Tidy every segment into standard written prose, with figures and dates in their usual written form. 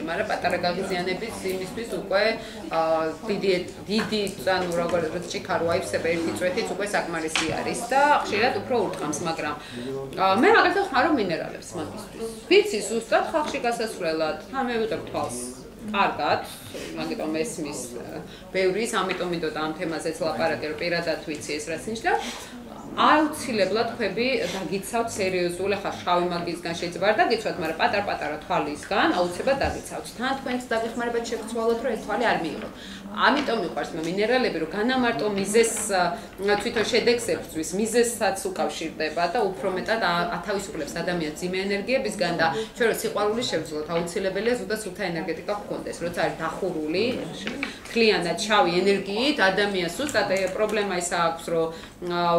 მაგრამ პატარა გაღიზიანების იმისთვის უკვე დიდი ანუ როგორც ჭიქარო აიფსება ერთი წვეთით უკვე საკმარისი არის და ხშირად უფრო ურტყამს, მაგრამ მე მაგალითად ხარ მინერალებს მაგისთვის. ვიცი ზუსტად ხალხში გასასვლელად, მე ვიღებ თვალს. კარგად, მაგიტომ ესმის ბევრის, ამიტომ მინდოდა ამ თემაზეც ლაპარაკი, რომ პირადად ვიცი ეს რაც ნიშნავს. აუცილებლად ხვები დაგიცავთ სერიოზულ, ახლა შავი მაგისგან შეიძლება არ დაგიცავთ, მაგრამ პატარ-პატარა თვალისგან აუცილებლად დაგიცავთ. თან თქვენს დაგეხმარებათ შეგცვალოთ, რომ ეს თვალი არ მიიღოთ. ამიტომ მიყვარს მე მინერალები, რომ განამარტო მიზეს თვითონ შედეგებს, მიზესაც უკავშირდება და უფრო მეტად ათავისუფლებს ადამიანს ძიმე ენერგიებისგან და ჩვენ რო სიყვარული შევძლოთ, აუცილებელია ზუსტად სუფთა ენერგეტიკა გქონდეს, როცა არის დახურული, მთლიანად შავი ენერგიით ადამიანს ზუსტად პრობლემა ისა აქვს, რომ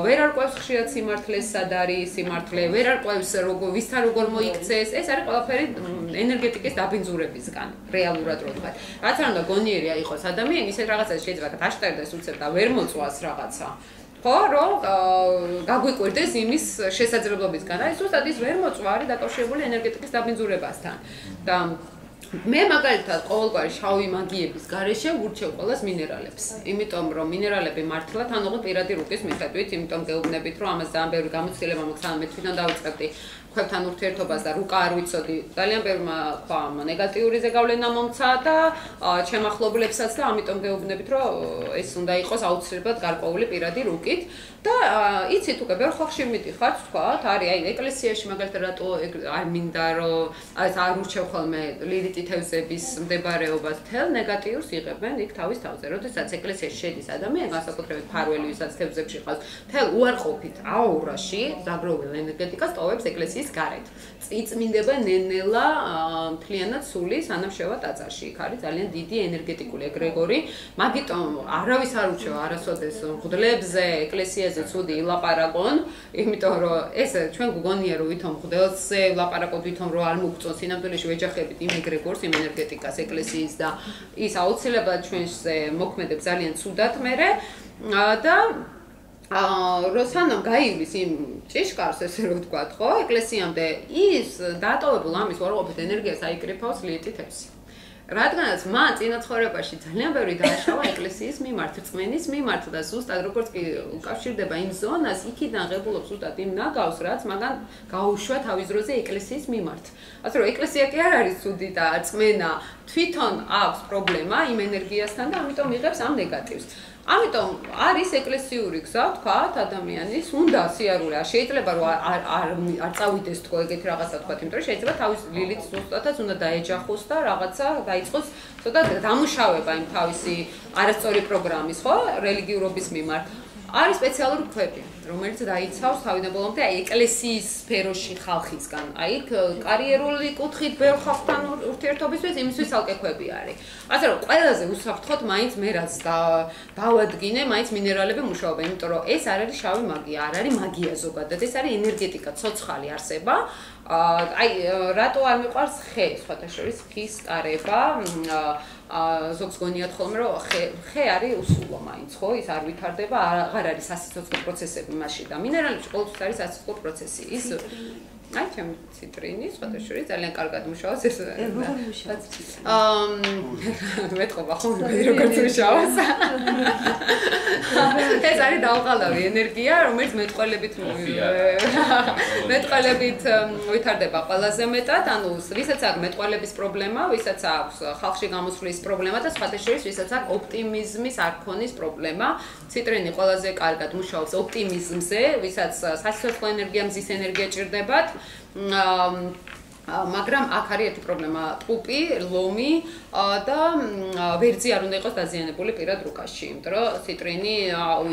ვერ არკვევს ხშირად სიმართლეს, სად არის სიმართლე, ვერ არკვევს ვისთან როგორ მოიქცეს, ეს არის ყველაფერი ენერგეტიკის დაბინძურებისგან, რეალურად რო ვთქვათ. რაც არ უნდა გონიერია იყოს ადამიანი, ისეთ რაღაცას შეიძლება დაშტერდეს უცებ და ვერ მოწვას რაღაცა. ხო, რომ გაგვიკვირდეს იმის შესაძლებლობისგან. აი ზუსტად ის ვერ მოწვა არის დაკავშირებული ენერგეტიკის დაბინძურებასთან. და მე მაგალითად ყოველგვარი შავი მაგიების გარეშე ვურჩევ ყველას მინერალებს. იმიტომ რომ მინერალები მართლა თან ოღონდ პირადი რუკის მიხედვით, იმიტომ გეუბნებით რომ ამას ძალიან ბევრი გამოცდილება მაქვს, ან მე თვითონ დავიწყებდი ქვებთან ურთიერთობას და რუკა არ ვიცოდი. ძალიან ბევრმა თქვა ნეგატიური ზეგავლენა მომცა და ჩემახლობლებსაც და ამიტომ გეუბნებით რომ ეს უნდა იყოს აუცილებლად გარკვეული პირადი რუკით. და იცით უკვე ბევრ ხალხში მიდიხართ, თქვათ, არის აი ეკლესიაში მაგალითად რატო არ მინდა რომ არ ურჩევ ხოლმე ლილიტი თევზების მდებარეობას, თელ ნეგატიურს იღებენ იქ თავის თავზე. როდესაც ეკლესიაში შედის ადამიანი, განსაკუთრებით ფარველი, ვისაც თევზებში ყავს, თელ უარყოფით აურაში დაგროვილ ენერგეტიკას ტოვებს ეკლესიის გარეთ. იწმინდება ნენელა მთლიანად სული სანამ შევა ტაძარში. იქ არის ძალიან დიდი ენერგეტიკული ეგრეგორი. მაგიტომ არავის არ ურჩევა არასოდეს მღვდლებზე, ეკლესიაზე ცუდი ილაპარაკონ, იმიტომ რომ ეს ჩვენ გგონია რომ ვითომ მღვდელზე ვლაპარაკოთ, ვითომ რომ არ მოგწონს სინამდვილეში ვეჯახებით იმ ეგრეგორს, იმ ენერგეტიკას ეკლესიის და ის აუცილებლად ჩვენზე მოქმედებს ძალიან ცუდად მერე და როსანამ გაივლის იმ ჭიშკარს ესე რომ ვთქვათ, ხო, ეკლესიამდე ის დატოვებულ ამის უარყოფით ენერგიას აიკრიფავს ლილიტი თევზი. რადგანაც მან წინაცხოვრებაში ძალიან ბევრი დააშავა ეკლესიის მიმართ, რწმენის მიმართ და ზუსტად როგორც კი უკავშირდება იმ ზონას, იქიდან ღებულობს ზუსტად იმ ნაგავს, რაც მაგან გაუშვა თავის დროზე ეკლესიის მიმართ. ასე რომ ეკლესია კი არ არის ცუდი და რწმენა თვითონ აქვს პრობლემა იმ ენერგიასთან და ამიტომ იღებს ამ ნეგატივს. ამიტომ არის ეკლესიური გზა, თქვათ, ადამიანის უნდა სიარული არ შეიძლება რომ არ წავიდეს თქო ეგეთი რაღაცა თქვათ, იმიტომ რომ შეიძლება თავის ლილიტს ზუსტადაც უნდა დაეჯახოს და რაღაცა დაიწყოს ცოტა დამუშავება იმ თავისი არასწორი პროგრამის, ხო, რელიგიურობის მიმართ. არის სპეციალური ქვები, რომელიც დაიცავს თავიდან ბოლომდე აი ეკლესიის სფეროში ხალხისგან. აი კარიერული კუთხით ბევრ ხალხთან ურთიერთობისთვის იმისთვის ალკე ქვები არის. ასე რომ ყველაზე უსაფრთხოდ მაინც მე რაც დავადგინე, მაინც მინერალები მუშაობენ, იმიტომ რომ ეს არ არის შავი მაგია, არ არის მაგია ზოგადად, ეს არის ენერგეტიკა, ცოცხალი არსება. აი რატო არ მიყვარს ხე, სხვათა შორის ხის ტარება, ზოგს გონიათ ხოლმე რომ ხე არის უსულო მაინც, ხო, ის არ ვითარდება, აღარ არის სასიცოცხლო პროცესები მასში და მინერალებში ყოველთვის არის სასიცოცხლო პროცესი. ის აი ჩემი ციტრინი, სხვათა შორის ძალიან კარგად მუშაობს ეს. მეტყობა ხოლმე როგორც მუშაობს. ეს არის დაუყალავი ენერგია, რომელიც მეტყველებით ვითარდება ყველაზე მეტად, ანუ ვისაც აქვს მეტყველების პრობლემა, ვისაც აქვს ხალხში გამოსვლის პრობლემა და სხვათა შორის ვისაც აქვს ოპტიმიზმის არქონის პრობლემა, ციტრინი ყველაზე კარგად მუშაობს ოპტიმიზმზე, ვისაც სასიცოცხლო ენერგია, მზის ენერგია ჭირდებათ. მაგრამ აქ არის ერთი პრობლემა, ტყუპი, ლომი და ვერძი არ უნდა იყოს დაზიანებული პირად რუკაში, იმიტომ რომ ციტრინი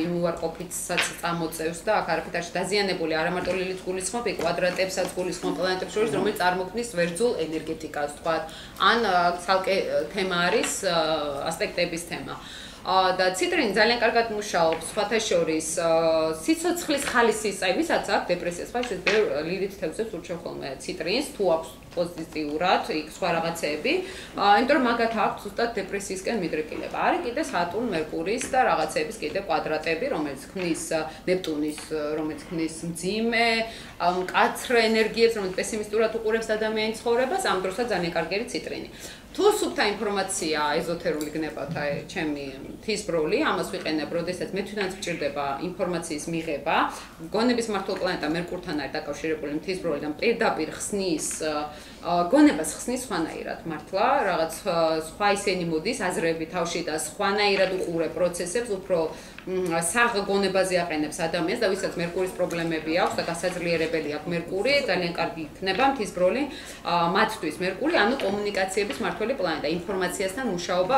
იმ უარყოფითსაც წამოწევს და აქ არაფერი არ დაზიანებული, არა მარტო ლილიტს გულისხმობ, კვადრატებსაც გულისხმობ პლანეტებს შორის, რომელიც წარმოქმნის ვერძულ ენერგეტიკას, თქვათ, ან ცალკე თემა არის ასპექტების თემა. და ციტრინი ძალიან კარგად მუშაობს, სხვათა შორის სიცოცხლის ხალისის, აი ვისაც აქვს დეპრესია, სხვა შეს ლილიტ თევზებს ურჩევ ხოლმე ციტრინს, თუ აქვს პოზიტიურად, იქ სხვა რაღაცეები, იმიტომ რომ მაგათ აქვს ზუსტად დეპრესიისკენ მიდრეკილება. არის კიდე სატურნ, მერკურის და რაღაცეების კიდე კვადრატები, რომელიც ქმნის ნეპტუნის, რომელიც ქმნის მძიმე, მკაცრ ენერგიებს, რომელიც პესიმისტურად უყურებს ადამიანის ცხოვრებას, ამ დროსაც ძალიან კარგი არის ციტრინი. თუ სუფთა ინფორმაცია ეზოთერული გნებათა ჩემი თვისბროლი, ამას ვიყენებ, როდესაც მე თვითონაც მჭირდება ინფორმაციის მიღება, გონების მართულ პლანეტა მერკურთან არის დაკავშირებული თვისბროლიდან პირდაპირ ხსნის გონებას ხსნის სხვანაირად მართლა, რაღაც სხვა ისენი მოდის აზრები თავში და სხვანაირად უყურებ პროცესებს, უფრო საღ გონებაზე აყენებს ადამიანს და ვისაც მერკურის პრობლემები აქვს და გასაძლიერებელი აქვს მერკური, ძალიან კარგი იქნება თვისბროლი მათთვის მერკური, ანუ კომუნიკაციების მმართველი პლანეტა, ინფორმაციასთან მუშაობა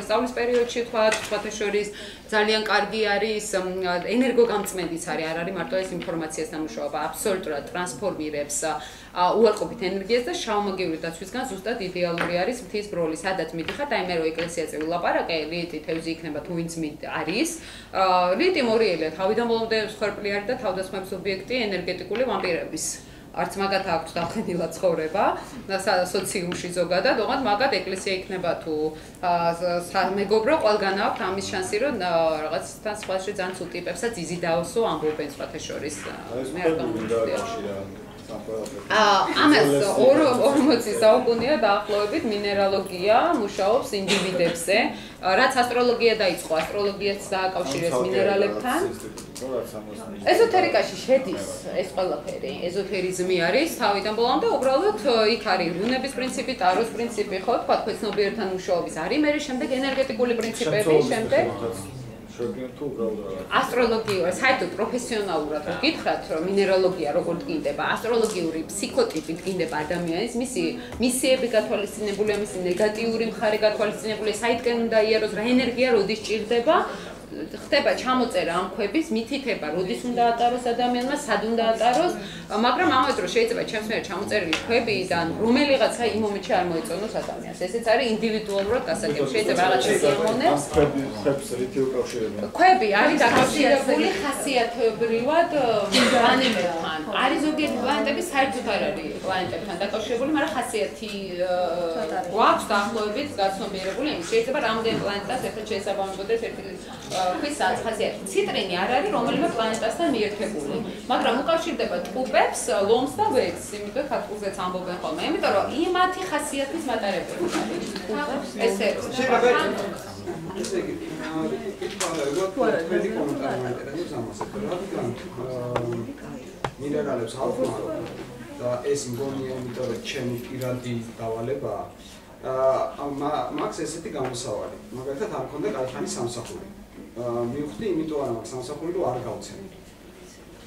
სწავლის პერიოდში სხვათა შორის ძალიან კარგი არის, ენერგოგამწმენდიც არის, არ არის მარტო ეს ინფორმაციასთან მუშაობა, აბსოლუტურად ტრანსფორმირებს უარყოფით ენერგიას და შავმაგიური დაცვისგან ზუსტად იდეალური არის თვისბროლი, სადაც მიდიხართ, აი მე რო ეკლესიაზე ვილაპარაკე, ლიტი თევზი იქნება თუ ვინც არის. ლიტი მორიელია, თავიდან ბოლომდე მსხვერპლი არის და თავდასხმების ობიექტი ენერგეტიკული ვამპირების. არც მაგათ აქვს დავხენილა ცხოვრება სოციუმში ზოგადად, ოღონდ მაგათ ეკლესია იქნება თუ მეგობრო, ყველგან აქვს ამის შანსი, რომ რაღაცთან სხვაში ძალიან ცუდ ტიპებსაც იზიდაოსო ამბობენ სხვათა შორის. მე არ გამოვიდა. ამას 40 საუკუნეა დაახლოებით მინერალოგია მუშაობს ინდივიდებზე, რაც ასტროლოგია დაიწყო, ასტროლოგიაც დააკავშირეს მინერალებთან. ეზოთერიკაში შედის ეს ყველაფერი, ეზოთერიზმი არის თავიდან ბოლომდე, უბრალოდ იქ არის რუნების პრინციპი, ტაროს პრინციპი, ხო, თქვა ქვეცნობიერთან მუშაობის არის, მე შემდეგ ენერგეტიკული პრინციპები, შემდეგ ასტროლოგია, საერთოდ პროფესიონალურად რო გითხრათ, რომ მინერალოგია როგორ დგინდება, ასტროლოგიური ფსიქოტიპი დგინდება ადამიანის, მისი მისიები გათვალისწინებულია, მისი ნეგატიური მხარე გათვალისწინებულია, საითკენ უნდა იაროს, რა ენერგია როდის ჭირდება, ხდება ჩამოწერა ამ ქვების, მითითება, როდის უნდა ატაროს ადამიანმა, სად უნდა ატაროს, მაგრამ ამავე დროს შეიძლება ჩემს მიერ ჩამოწერილი ქვებიდან რომელიღაცა იმ მომენტში არ მოეწონოს ადამიანს. ესეც არის ინდივიდუალურად გასაგები. შეიძლება რაღაცა სიამოვნებს. ქვები არის დაკავშირებული ხასიათობრივად პლანეტებთან. არის ზოგიერთი პლანეტები საერთოდ არ არის პლანეტებთან დაკავშირებული, მაგრამ ხასიათი გვაქვს დაახლოებით გაცნობიერებული. შეიძლება რამდენი პლანეტას ერთად შეესაბამებოდეს ერთი ქვის ხასიათი. ციტრინი არ არის რომელიმე პლანეტასთან მიერთებული, მაგრამ უკავშირდება ტყუპებს, ლომს და ვერს, იმიტომ ხატულზეც ამბობენ ხოლმე. იმიტომ რომ იმათი ხასიათის მატარებელი არის. ესე ესე იგი, თქვენი კომენტარი მაინტერესებს ამაზე, რადგან მინერალებს ავხმარობ და ეს მგონია, იმიტომ რომ ჩემი პირადი დავალებაა, მაქვს ესეთი გამოსავალი. მაგალითად, არ მქონდა კაიხანი სამსახური. მივხვდი, იმიტომ არ მაქვს სამსახური, რომ არ გავცემ.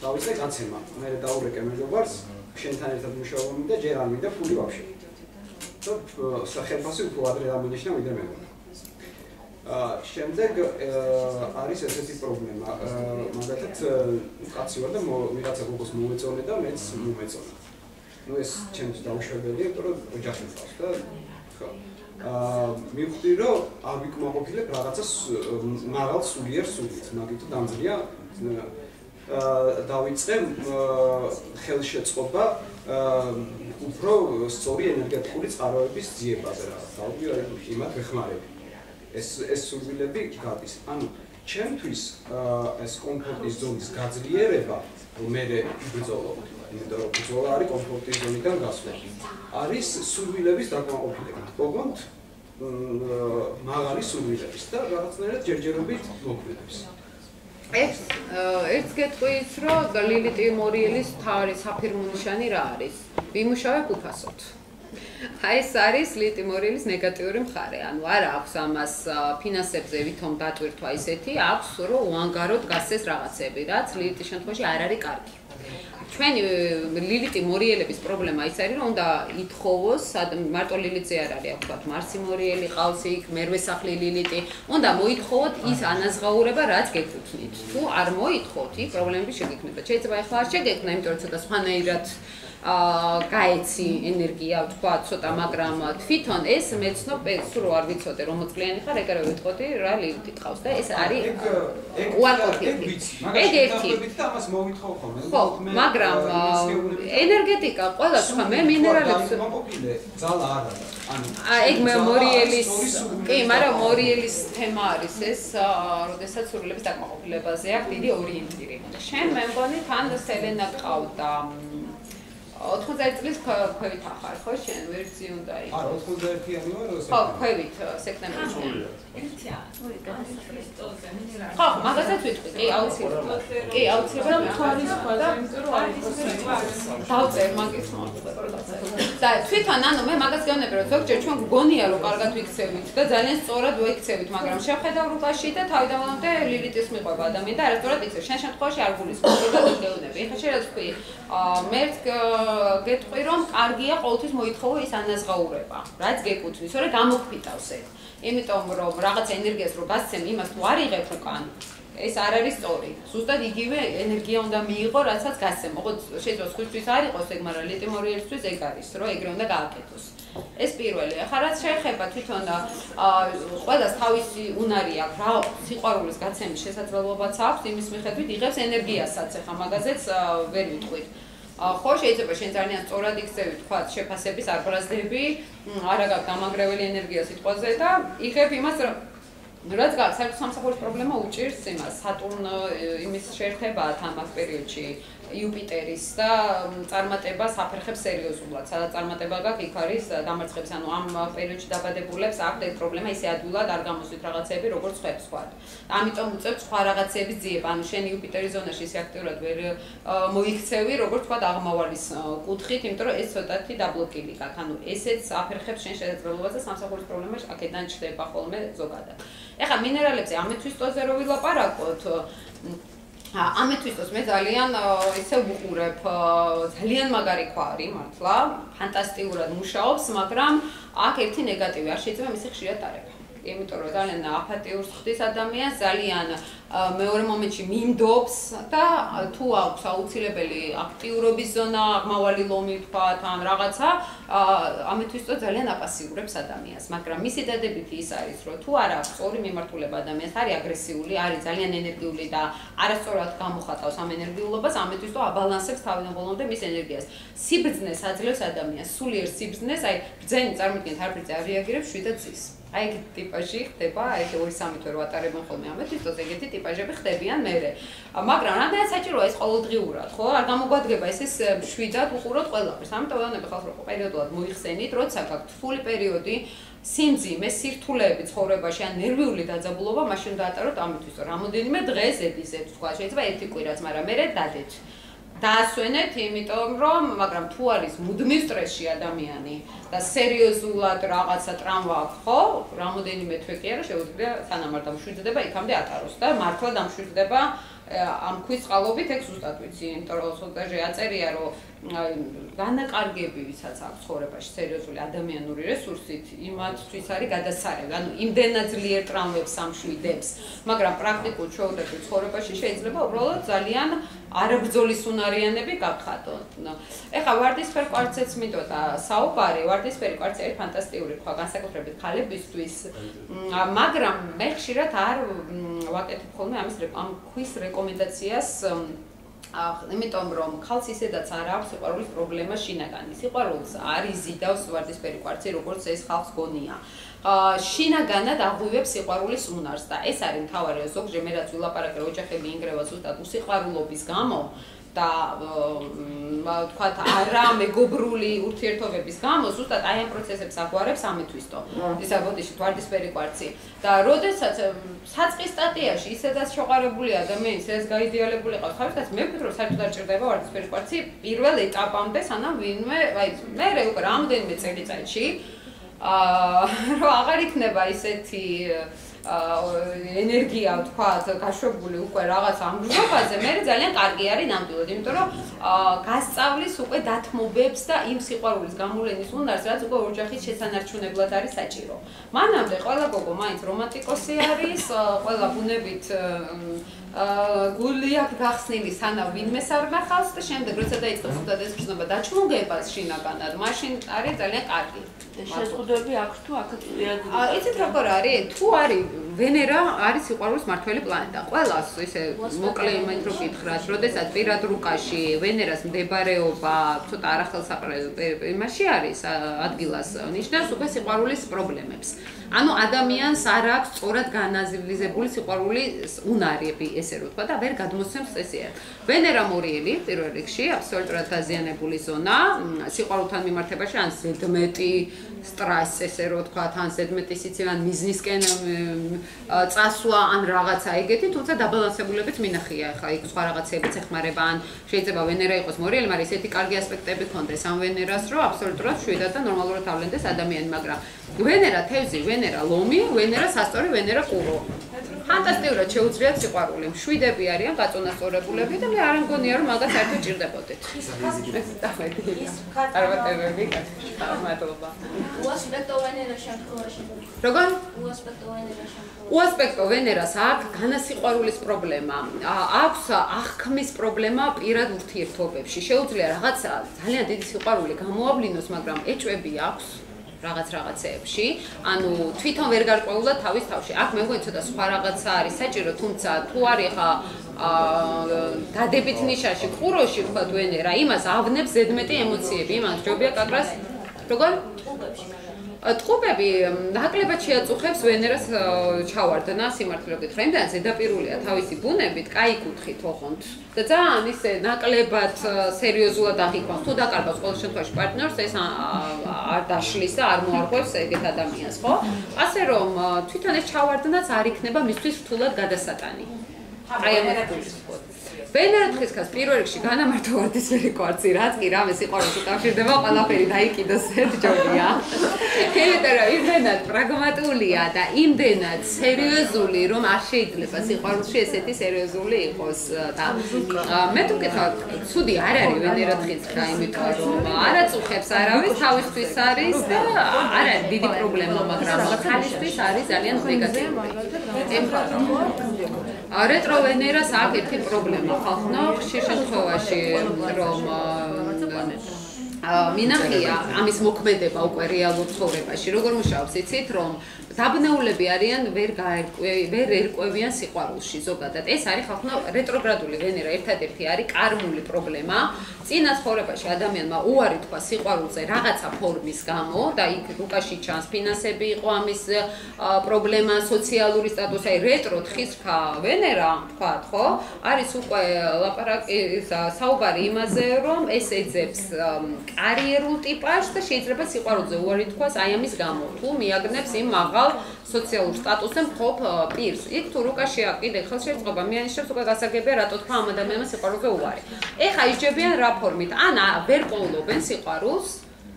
დავიწყე გაცემა, მე დაურეკე მეგობარს, შენთან ერთად მუშაობა მინდა, ჯერ არ მინდა ფული ვაფშე. და სახელმწიფო უფრო ადრე დამინიშნა, ვიდრე მეგობარი. შემდეგ არის ესეთი პრობლემა, მაგალითად კაცი ვარ და ვიღაცა გოგოს მოეწონე და მეც მომეწონა. ნუ ეს ჩემთვის დაუშვებელია, იმიტომ რომ ოჯახი მყავს და ხო. მივხვდი, რომ არ ვიკმაყოფილებ რაღაცა მაღალ სულიერ სულით, მაგითო დამძლია დავიწყე ხელშეწყობა უფრო სწორი ენერგეტიკული წყაროების ძიებაზე რა. დავიდე იმათ ვეხმარები. ეს სურვილები გადის. ანუ ჩემთვის ეს კომფორტის ზონის გაძლიერება, რომ მე ვიბრძოლო, იმიტომ რომ ბრძოლა არის კომფორტის ზონიდან გასვლა. არის სურვილების დაკმაყოფილება. ოღონდ მაღალი სურვილების და რაღაცნაირად ჯერჯერობით მოქმედებს. ერთ გეტყვით, რომ ლილიტი მორიელის თავი საფირმო ნიშანი რა არის? ვიმუშავებ უფასოდ. აი ეს არის ლილიტი მორიელის ნეგატიური მხარე. ანუ არ აქვს ამას ფინანსებზე ვითომ დატვირთვა ისეთი, აქვს რომ უანგაროდ გასცეს რაღაცები, რაც ლილიტის შემთხვევაში არ არის კარგი. ჩვენი ლილიტი მორიელების პრობლემა ის არის, რომ უნდა ითხოვოს, მარტო ლილიტზე არ არის, აქვთ მარსი მორიელი, ყავს იქ, მერვე სახლი ლილიტი, უნდა მოითხოვოთ ის ანაზღაურება, რაც გეკუთვნით. თუ არ მოითხოვთ, იქ პრობლემები შეგექმნება. შეიძლება ახლა არ შეგექმნა, იმიტომ რომ ცოტა სხვანაირად გაეცი ენერგია, თქვა ცოტა, მაგრამ თვითონ ეს მეცნობ, სულ რო არ ვიცოდე, რომ მოწლიანი ხარ, ეგ რა ვიტყოდი, რა ლილიტი ყავს და ეს არის უარყოფითი. ეგ ერთი. ხო, მაგრამ ენერგეტიკა ყველა სხვა მე მინერალებს მოყოლე ძალა არ არის. ანუ ეგ მორიელის, კი, მაგრამ მორიელის თემა არის ეს, როდესაც სურვილების დაკმაყოფილებაზე აქვს დიდი ორიენტირი. შენ მე მგონი თან სელენა ყავდა 90 წლის ქვევით ახარ, ხო, შენ ვერცი უნდა იყოს. არა, 91-იანი ვარ, ხო, ქვევით სექტემბერში. ხო, მაგასაც ვიტყვი, კი, აუცილებლად. კი, აუცილებლად მხარის ყველა, იმიტომ რომ არის დავწერ მაგის მოხდება. და თვითონ ანუ მე მაგას გეუბნები, რომ ზოგჯერ ჩვენ გგონია რომ კარგად ვიქცევით და ძალიან სწორად ვიქცევით, მაგრამ შევხედავ რუკაში და თავიდან მომდე ლილიტის მიყვება ადამიანი და არასწორად იქცევ. შენ შემთხვევაში არ გულისხმობ და გეუბნები. ეხლა შეიძლება თქვი, მერც გეტყვი რომ კარგია ყოველთვის მოითხოვო ის ანაზღაურება, რაც გეკუთვნის, თორე გამოგფიტავს ეს. იმიტომ რომ რაღაც ენერგიას რო გასცემ, იმას თუ არ იღებ უკან, ეს არ არის სწორი. ზუსტად იგივე ენერგია უნდა მიიღო, რასაც გასცემ. ოღონდ შეიძლება სხვისთვის არ იყოს ეგ, მაგრამ ლიტიმორიერისთვის ეგ არის, რომ ეგრე უნდა გააკეთოს. ეს პირველი. ახლა რაც შეეხება თვითონ ყველას თავისი უნარი აქვს, რა სიყვარულის გაცემის შესაძლებლობაც აქვს, იმის მიხედვით იღებს ენერგიასაც. ახლა მაგაზეც ვერ ვიტყვით. ხო, შეიძლება შენ ძალიან სწორად იქცევი, თქვა, შეფასების არ ბრაზდები, არა გაქვს გამაგრეველი ენერგია სიტყვაზე და იღებ იმას, რაც გაქვს, საერთოდ სამსახურის პრობლემა უჭირს იმას, სატურნ იმის შეერთებაა თან ამ პერიოდში იუპიტერის და წარმატებას აფერხებს სერიოზულად. სადაც წარმატება გაქვს, იქ არის დამარცხების, ანუ ამ პერიოდში დაბადებულებს აქვთ ეს პრობლემა, ისე ადვილად არ გამოსვით რაღაცეები, როგორც ხვებს სხვა. ამიტომ უწევთ სხვა რაღაცეების ძიება. ანუ შენ იუპიტერის ზონაში ისე აქტიურად ვერ მოიქცევი, როგორც თქვა აღმავალის კუთხით, იმიტომ რომ ეს ცოტათი დაბლოკილი გაქვს. ანუ ესეც აფერხებს შენ შესაძლებლობაზე სამსახურის პრობლემა აქედან ჩდება ხოლმე ზოგადად. ეხლა მინერალებზე ამეთვისტოზე რო ვილაპარაკოთ, ამეთვისტოს მე ძალიან ისე ვუყურებ, ძალიან მაგარი ქვა არის მართლა, ფანტასტიკურად მუშაობს, მაგრამ აქ ერთი ნეგატივი არ შეიძლება მისი ხშირად დარება. იმიტომ რომ ძალიან აპათიურს ხდის ადამიანს, ძალიან მეორე მომენტში მინდობს და თუ აქვს აუცილებელი აქტიურობის ზონა, აღმავალი ლომი თქვათ, ან რაღაცა, ამეთვისტო ძალიან აპასიურებს ადამიანს, მაგრამ მისი დადებითი ის არის, რომ თუ არ აქვს სწორი მიმართულება ადამიანს, არის აგრესიული, არის ძალიან ენერგიული და არასწორად გამოხატავს ამ ენერგიულობას, ამეთვისტო აბალანსებს თავიდან ბოლომდე მის ენერგიას. სიბრძნეს აძლევს ადამიანს, სულიერ სიბრძნეს, აი ბრძენი წარმოიდგინეთ, არ ბრძე რეაგირებს, შვიდად ზის. აი ეგ ტიპაჟი ხდება, აი 2-3 თვე რო ატარებენ ხოლმე ამეთვისტოს, ეგეთი ტიპაჟები ხდებიან მერე. მაგრამ რამდენად საჭიროა ეს ყოველდღიურად, ხო? არ გამოგვადგება ეს შვიდად უყუროთ ყველაფერს. ამიტომ ვეუბნები ხალხს, რომ პერიოდულად მოიხსენით, როცა გაქვთ რთული პერიოდი, სიმძიმე, სირთულეები ცხოვრებაში, ან ნერვიული დაძაბულობა, მაშინ დაატაროთ ამეთვისტო. რამოდენიმე დღეს ედისეთ, თქვა, შეიძლება ერთი კვირაც, მაგრამ მერე დადეთ. დაასვენეთ, იმიტომ რომ, მაგრამ თუ არის მუდმივ სტრესში ადამიანი და სერიოზულად რაღაცა ტრამვა აქვს, ხო? რამოდენიმე თვე კი არა, შეუძლია სანამ არ დამშვიდდება, იქამდე ატაროს და მართლა დამშვიდდება ამ ქვის წყალობით, ეგ ზუსტად ვიცი, იმიტომ რომ სონტაჟე აწერია, რომ განაკარგები, ვისაც აქვს ცხოვრებაში სერიოზული ადამიანური რესურსით, იმათთვის არის გადასარევი, ანუ იმდენად ძლიერ ტრამვებს ამშვიდებს, მაგრამ პრაქტიკულ ჩვეულებრივ ცხოვრებაში შეიძლება უბრალოდ ძალიან არაბრძოლის უნარიანები გაგხადოთ. ეხლა ვარდისფერ კვარცეც მინდოდა საუბარი, ვარდისფერი კვარცი არის ფანტასტიკური ქვა, განსაკუთრებით ხალებისთვის, მაგრამ მე ხშირად არ ვაკეთებ ხოლმე ამ ქვის რეკომენდაციას, იმიტომ რომ ხალხს ისედაც არ აქვს სიყვარულის პრობლემა შინაგანი. სიყვარულს არ იზიდავს ვარდისფერი კვარცი, როგორც ეს ხალხს გონია. შინაგანად აღვივებს სიყვარულის უნარს და ეს არის მთავარი, ზოგჯერ მე რაც ვილაპარაკე, რომ ოჯახები ინგრევა ზუსტად უსიყვარულობის გამო და თქვათ არა მეგობრული ურთიერთობების გამო, ზუსტად აი ამ პროცესებს აგვარებს ამეთვისტო. ისა ბოდიში ვარდისფერი კვარცი და როდესაც საწყის სტადიაში ისედაც შეყარებული ადამიანი, ისედაც გაიდეალებული ყავს, ხალხს მე ვფიქრობ, საერთოდ არ ჭირდება ვარდისფერი კვარცი პირველ ეტაპამდე, სანამ ვინმე, აი მე უკვე რამდენიმე წელიწადში რომ აღარ იქნება ისეთი ენერგია, თქვათ, გაშვებული უკვე რაღაც ამბობაზე, მე ძალიან კარგი არის ნამდვილად, იმიტომ რომ გასწავლის უკვე დათმობებს და იმ სიყვარულის გამოვლენის უნარს, რაც უკვე ოჯახის შესანარჩუნებლად არის საჭირო. მანამდე ყველა გოგო მაინც რომანტიკოსი არის, ყველა ბუნებით გული აქვს გახსნილი, სანამ ვინმეს არ ნახავს და შემდეგ როცა დაიწყებს უბრალოდ ეს გრძნობა დაჩმუგებას შინაგანად, მაშინ არის ძალიან კარგი. შეზღუდვები აქვს თუ აქაც იცით როგორ არის? თუ არის ვენერა არის სიყვარულის მმართველი პლანეტა. ყველას ისე მოკლე იმით რო გითხრათ, როდესაც პირად რუკაში ვენერას მდებარეობა ცოტა არახელსაყრელ იმაში არის ადგილას ნიშნავს უკვე სიყვარულის პრობლემებს. ანუ ადამიანს არ აქვს სწორად განაზრდილი სიყვარული უნარები, ესე რომ ვთქვა და ვერ გადმოსცემს წესიერ. ვენერა მორიელი პირველ რიგში აბსოლუტურად დაზიანებული ზონა სიყვარულთან მიმართებაში ან ზედმეტი სტრესს ესე რომ ვთქვა, ან ზედმეტი სიცივე, ან მიზნისკენ წასვლა, ან რაღაცა ეგეთი, თუმცა დაბალანსებულებით მინახია ხა იქ სხვა რაღაცებიც ეხმარება, ან შეიძლება ვენერა იყოს მორიელი, მაგრამ ესეთი კარგი ასპექტები ქონდეს ამ ვენერას, რომ აბსოლუტურად შვიდად და ნორმალურად ავლენდეს ადამიანი, მაგრამ ვენერა თევზი, ვენერა ლომი, ვენერა სასწორი, ვენერა ყურო. ფანტასტიკურად შეუძლიათ სიყვარული. მშვიდები არიან გაწონასწორებულები და მე არ მგონია რომ მაგას საერთოდ ჭირდებოდეთ. არვატებები მადლობა. უასპექტო ვენერა შემთხვევაში. როგორ? უასპექტო ვენერა შემთხვევაში. უასპექტო ვენერას აქვს განასიყვარულის პრობლემა. აქვს აღქმის პრობლემა პირად ურთიერთობებში. შეუძლია რაღაც ძალიან დიდი სიყვარული გამოავლინოს, მაგრამ ეჭვები აქვს. რაღაცეებში, ანუ თვითონ ვერ გარკვეულა თავის თავში. აქ მე მგონი ცოტა სხვა რაღაცა არის საჭირო, თუმცა თუ არის ხა დადებით ნიშაში, ყუროში თქვა ვენერა, იმას ავნებს ზედმეტი ემოციები, იმას ჯობია კაკრას როგორ? ტყუპები ნაკლებად შეაწუხებს ვენერას ჩავარდნა სიმართლე გითხრა, იმდან ზედაპირულია თავისი ბუნებით, კაი კუთხით ოღონდ. და ძალიან ისე ნაკლებად სერიოზულად აღიქვამს. თუ დაკარგავს ყოველ შემთხვევაში პარტნიორს, ეს არ დაშლის და არ მოარღვევს ეგეთ ადამიანს, ხო? ასე რომ თვითონ ეს ჩავარდნაც არ იქნება მისთვის რთულად გადასატანი. აი ამას გულისხმობ. ვენერა თხისქას პირველ რიგში განამარტო ვარდისფერი კვარცი, რაც კი რამე სიყვარულს უკავშირდება, ყველაფერი დაიკიდოს ერთჯერია. იმიტომ რომ იმდენად პრაგმატულია და იმდენად სერიოზული, რომ არ შეიძლება სიყვარულში ესეთი სერიოზული იყოს და მე თუ გითხრა, ცუდი არ არის ვენერა თხისქა, იმიტომ რომ არაწუხებს არავის, თავისთვის არის და არ არის დიდი პრობლემა, მაგრამ ხალისთვის არის ძალიან ნეგატიური. რეტრო ვენერას აქვს ერთი პრობლემა. ხალხო ხშირ შემთხვევაში რომ მინახია ამის მოქმედება უკვე რეალურ ცხოვრებაში როგორ მუშაობს იცით რომ დაბნეულები არიან ვერ ერკვევიან სიყვარულში ზოგადად ეს არის ხალხო რეტროგრადული ვენერა ერთადერთი არის კარმული პრობლემა წინა ცხოვრებაში ადამიანმა უარი თქვა სიყვარულზე რაღაცა ფორმის გამო და იქ რუკაში ჩანს ფინანსები იყო ამის პრობლემა სოციალური სტატუსი აი რეტრო თხისქა ვენერა თქვათ ხო არის უკვე ლაპარაკი საუბარი იმაზე რომ ეს ეძებს კარიერულ ტიპაჟს და შეიძლება სიყვარულზე უარი თქვას აი ამის გამო თუ მიაგნებს იმ მაღალ სოციალურ სტატუსზე მხოლოდ პირს. იქ თუ რუკაში კიდე ხელშეწყობა მიანიშნებს უკვე გასაგებია რატო თქვა ამ ადამიანმა სიყვარულზე უარი. ეხა ისჯებიან რა ფორმით? ან ვერ პოულობენ სიყვარულს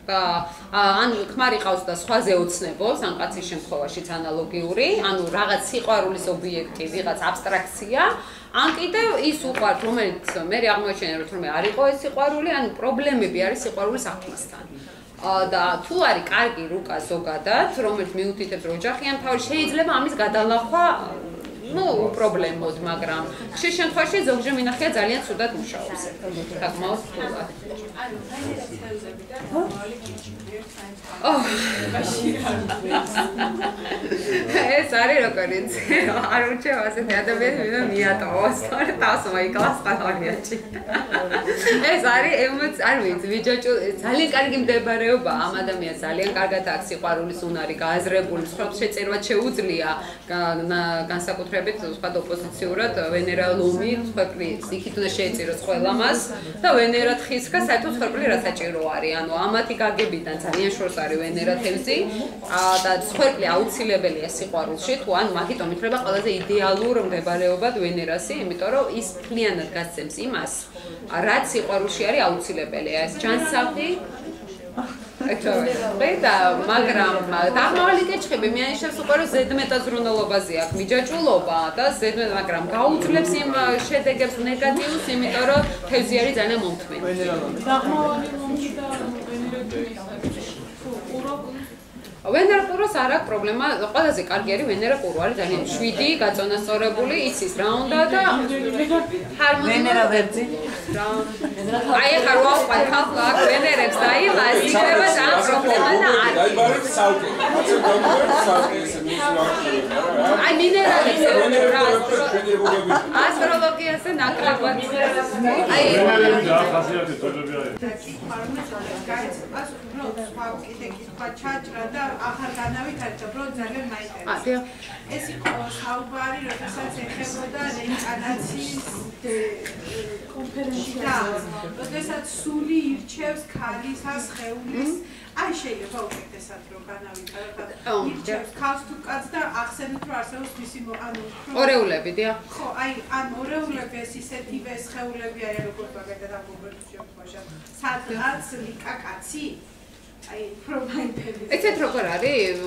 ან ხმარი ყავს და სხვაზე ოცნებობს, ან კაცის შემთხვევაშიც ანალოგიური, ანუ რაღაც სიყვარულის ობიექტი, ვიღაც აბსტრაქცია, ან კიდევ ის უყვართ, რომელიც მე აღმოჩენე რომ თურმე არ იყო ეს სიყვარული, ანუ პრობლემები არის სიყვარულის აღქმასთან. და თუ არის კარგი რუკა ზოგადად, რომელიც მიუთითებს რომ ოჯახიან თავი შეიძლება ამის გადალახვა უპრობლემოდ, მაგრამ ხშირ შემთხვევაში ზოგჯერ მინახია ძალიან ცუდად მუშაობს. საკმაოდ რთულად. ეს არის როგორც არ უჩვევა ასეთი ადამიანი ვინმე მიატოვოს, თორე თავს მოიკლას ყველანიაჭი. ეს არის არ ვიცი, ვიჯაჭო ძალიან კარგი მდებარეობა ამ ადამიანს ძალიან კარგად აქვს სიყვარულის უნარი გააზრებული, მსხვერპლ შეწირვად შეუძლია განსაკუთრებით სხვა ოპოზიციურად ვენერა ლომი მსხვერპლი იქით უნდა შეეწიროს ყველა მას და ვენერა თხისქა საერთოდ მსხვერპლი რა საჭირო არის, ანუ ამათი გაგებიდან ძალიან შორს არის ვენერა თევზი და მსხვერპლი აუცილებელია სიყვარულში, თუ ან მაგიტომ ითვლება ყველაზე იდეალურ მდებარეობად ვენერასი, იმიტომ რომ ის მთლიანად გასცემს იმას, რაც სიყვარულში არის აუცილებელი. ეს ჯანსაღი და მაგრამ დაღმავალი კეჩხები მიანიშნებს უკვე რომ ზედმეტად ზრუნველობაზე აქვს მიჯაჭვულობა და ზედმეტად მაგრამ გაუძლებს იმ შედეგებს ნეგატიურს, იმიტომ რომ თევზი არის ძალიან მომთმენი. დაღმავალი მომში და ვენერა ყუროს არ აქვს პრობლემა, ყველაზე კარგი არის ვენერა ყურო, არის ძალიან შვიდი, გაწონასწორებული, იცის რა უნდა და ვენერა ვერძი. აი ახლა რა ვყავ ხალხო აქ ვენერებს და იმას იქნება ძალიან პრობლემა და არ. აი მინერალებს რა ასტროლოგიაზე ნაკლებად. აი ვენერები დაახასიათებს თოჯები არის. სხვა კიდე კითხვა ჩაჭრა და ახალ განავითარებთ, რომ ძალიან მაინტერესებს. ეს იყო საუბარი, როდესაც ეხებოდა რეინკარნაციის კონფერენცია, როდესაც სული ირჩევს ქალის ან სხეულის, აი შეიძლება უკეთესად რომ განავითაროთ. ირჩევს ქალს თუ კაცს და ახსენეთ რომ არსებობს მისი ორეულები, დიახ. ხო, აი ან ორეულები ეს ისეთივე სხეულები არიან როგორც მაგალითად ამ კონკრეტულ შემთხვევაში. სადღაც ლიკა კაცი აი პრობლემები. ეცეთ როგორ არის?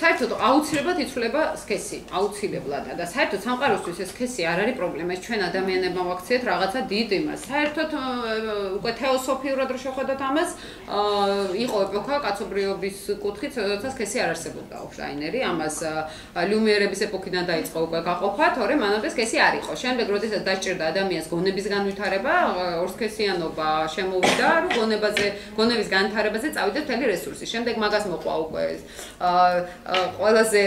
საერთოდ აუცილებლად იცვლება სქესი, აუცილებლად და საერთოდ სამყაროსთვის ეს სქესი არ არის პრობლემა. ეს ჩვენ ადამიანებმა ვაქციეთ რაღაცა დიდ იმას. საერთოდ უკვე თეოსოფიურად რო შევხედოთ ამას, იყო ეპოქა კაცობრიობის კუთხით, როცა სქესი არ არსებობდა ოფშტაინერი, ამას ლიუმიერების ეპოქიდან დაიწყო უკვე გაყოფა, თორემ მანამდე სქესი არ იყო. შემდეგ როდესაც დაჭირდა ადამიანს გონების განვითარება, ორსქესიანობა შემოვიდა, რომ გონების განვითარება წავიდა მთელი რესურსი. შემდეგ მაგას მოყვა უკვე ყველაზე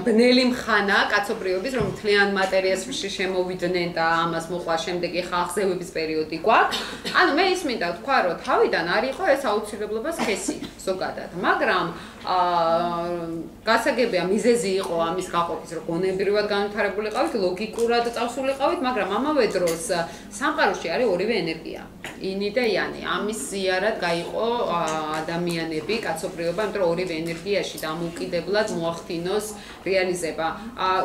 ბნელი მხანა კაცობრიობის, რომ მთლიან მატერიას შემოვიდნენ და ამას მოყვა შემდეგ ეხა აღზევების პერიოდი გვაქვს. ანუ მე ის მინდა თქვა, რომ თავიდან არ იყო ეს აუცილებლობა სქესი ზოგადად, მაგრამ გასაგებია მიზეზი იყო ამის გაყოფის, რომ გონებრივად განვითარებულიყავით, ლოგიკურად წავსულიყავით, მაგრამ ამავე დროს სამყაროში არის ორივე ენერგია, ინი და იანი. ამის ზიარად გაიყო ადამიანები, კაცობრიობა, იმიტომ რომ ორივე ენერგიაში დამოუკიდებლად მოახდინოს რეალიზება.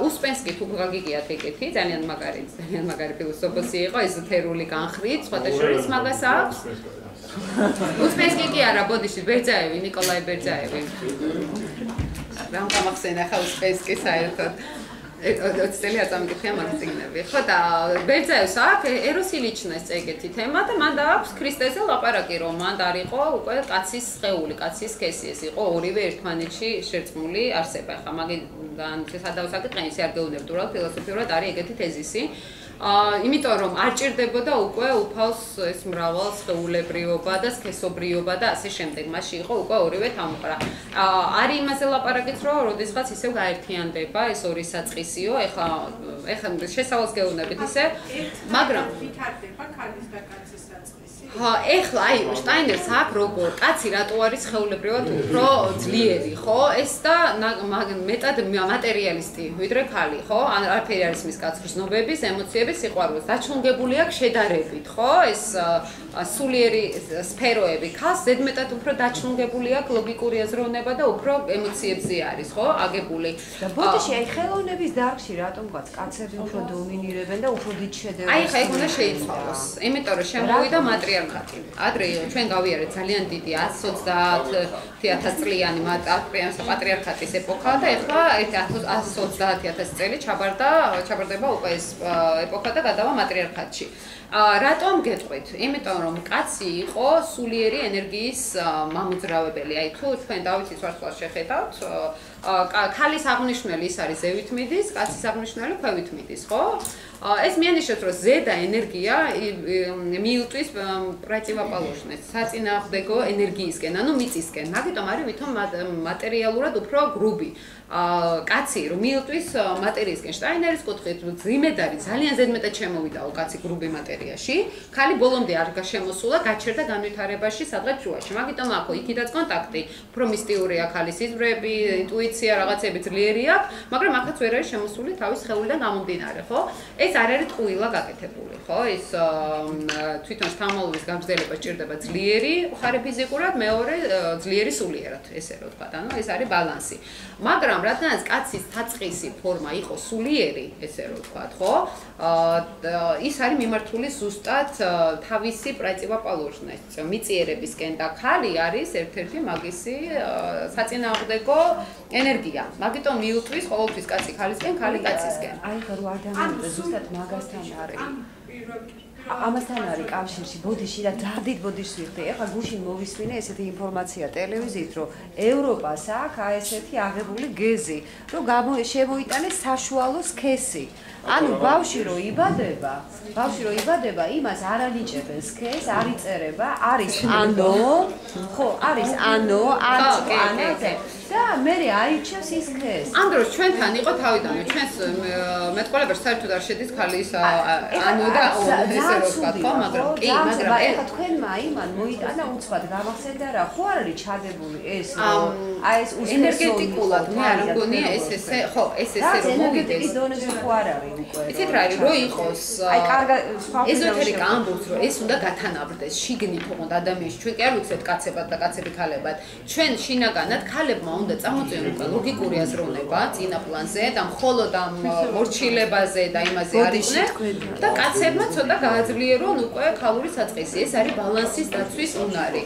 უსპენსკი თუ გაგიგიათ ეგეთი, ძალიან მაგარი ფილოსოფოსი იყო, ეზოთერული განხრით, სხვათა შორის მაგას აქვს. უსპენსკი კი არა, ბოდიში, ბერძაევი, ნიკოლაი ბერძაევი. რამ გამახსენა ხა უსპენსკი საერთოდ. 20 წელი აწამიკითხია მაგაზინები. ხო და ბერძაევს აქვს ეროს ილიჩნას ეგეთი თემა და მან დააქვს ქრისტეზე ლაპარაკი, რომ მან დაარიყო უკვე კაცის სხეული, კაცის სქესი, ეს იყო ორივე ერთმანეთში შერწყმული არსება. ხა მაგიდან სადავსაკითხე ისე არ გეუბნებდურავ, ფილოსოფიურად არის ეგეთი თეზისი. იმიტომ რომ არ ჭირდებოდა უკვე უფალს ეს მრავალ სხეულებრივობა და სქესობრიობა და ასე შემდეგ. მასში იყო უკვე ორივე თამყრა. არის იმაზე ლაპარაკიც, რომ როდესღაც ისევ გაერთიანდება ეს ორი საწყისიო, ეხლა შესავალს გეუბნებით ისე, მაგრამ ვითარდება ქალის და კაცის საწყისი. ეხლა აი შტაინერს აქვს როგორ კაცი რატო არის სხეულებრივად უფრო ძლიერი, ხო? ეს და მეტად მატერიალისტი, ვიდრე ქალი, ხო? არაფერი არის მის კაცგრძნობების, ემოციების, სიყვარულის. დაჩვენებული აქვს შედარებით, ხო? ეს სულიერი სფეროები ქალს ზედმეტად უფრო დაჩვენებული აქვს ლოგიკური აზროვნება და უფრო ემოციებზე არის, ხო? აგებული. და ბოდიში აი ხელოვნების დარგში რატომ ვთქვათ, კაცები უფრო დომინირებენ და უფრო დიდ შედევრებს. აი ხა ეგ უნდა შეიცვალოს. იმიტომ რომ შემოვიდა მატრიარქატი. ადრე ჩვენ გავიარეთ ძალიან დიდი 130.000 წლიანი პატრიარქატის ეპოქა და ეხლა 130.000 წელი ჩაბარდება უკვე ეს ეპოქა და გადავა მატრიარქატში. რატომ გეტყვით? იმიტომ რომ კაცი იყო სულიერი ენერგიის მამოძრავებელი. აი თუ თქვენ დავითის ვარსკვლავს შეხედავთ, ქალის აღნიშნული ის არის ზევით მიდის, კაცის აღნიშნული ქვევით მიდის, ხო? ეს მიანიშნებს, რომ ზედა ენერგია მიუტვის პროტივოპოლოჟნეს, საწინააღმდეგო ენერგიისკენ, ანუ მიწისკენ. მაგიტომ არის ვითომ მატერიალურად უფრო გრუბი. კაცი რომ მიუტვის მატერიისკენ შტაინერის კუთხით ძიმედ არის, ძალიან ზედმეტად შემოვიდაო კაცი გრუბი მატერიაში. ქალი ბოლომდე არ შემოსულა, გაჩერდა განვითარებაში სადღაც შუაში. მაგიტომ აქ იქიდაც კონტაქტი, უფრო მისტიურია ქალის იზრები, ინტუიცია, რაღაცები ძლიერი აქვს, მაგრამ აქაც ვერ არის შემოსული თავის სხეულიდან გამომდინარე, ხო? ეს არ არის ტყუილა გაკეთებული, ხო? ეს თვითონ შთამომავლის გაგრძელება სჭირდება ძლიერი, ხარ ფიზიკურად, მეორე ძლიერი სულიერად, ესე რომ ვთქვა, ანუ ეს არის ბალანსი. მაგრამ რადგანაც კაცის საწყისი ფორმა იყო სულიერი, ესე რომ ვთქვა, ხო? ის არის მიმართული ზუსტად თავისი პროტივოპოლოჟნეს, მიწიერებისკენ და ქალი არის ერთ-ერთი მაგისი საწინააღმდეგო ენერგია. მაგიტომ მიუტვის ყოველთვის კაცი ქალისკენ, ქალი კაცისკენ. აი ხა რო ადამიანები ზუსტად მაგასთან არის. ამასთან არის კავშირში ბოდიში და დადით ბოდიში ვიხდი. ეხლა გუშინ მოვისმინე ესეთი ინფორმაცია ტელევიზიით, რომ ევროპას აქვს აი ესეთი აღებული გეზი, რომ შემოიტანეს საშუალო სქესი. ანუ ბავშვი რო იბადება, იმას არ ანიჭებენ სქესს, არ იწერება, არის ანო, ხო, არის ანო და მე აირჩევს ის სქესს. ამ დროს ჩვენთან იყო თავიდანვე ჩვენს მეტყოლებაში საერთოდ არ შედის ქალის ანო და ესე რომ ვთქვა, ხო, მაგრამ კი, მაგრამ ეხლა თქვენმა იმან მოიტანა უცბად გამახსენდა რა, ხო არ არის ჩადებული ეს რომ აი ეს ენერგეტიკულად მე არ მგონია ეს ესე, ხო, ეს ესე რომ მოვიდეს. დონეზე ხო არ არის უკვე. იცით რა არის, რო იყოს აი კარგად ეზოთერიკა ამბობს, რომ ეს უნდა გათანაბრდეს შიგნით ოღონდ ადამიანში. ჩვენ კი არ ვიცით კაცებად და კაცები ქალებად. ჩვენ შინაგანად ქალებმა უნდა წამოწიონ უკვე ლოგიკური აზროვნება წინა პლანზე და მხოლოდ ამ მორჩილებაზე და იმაზე არისნე და კაცებმა ცოტა გააძლიერონ უკვე ქალური საწყისი. ეს არის ბალანსის დაცვის უნარი.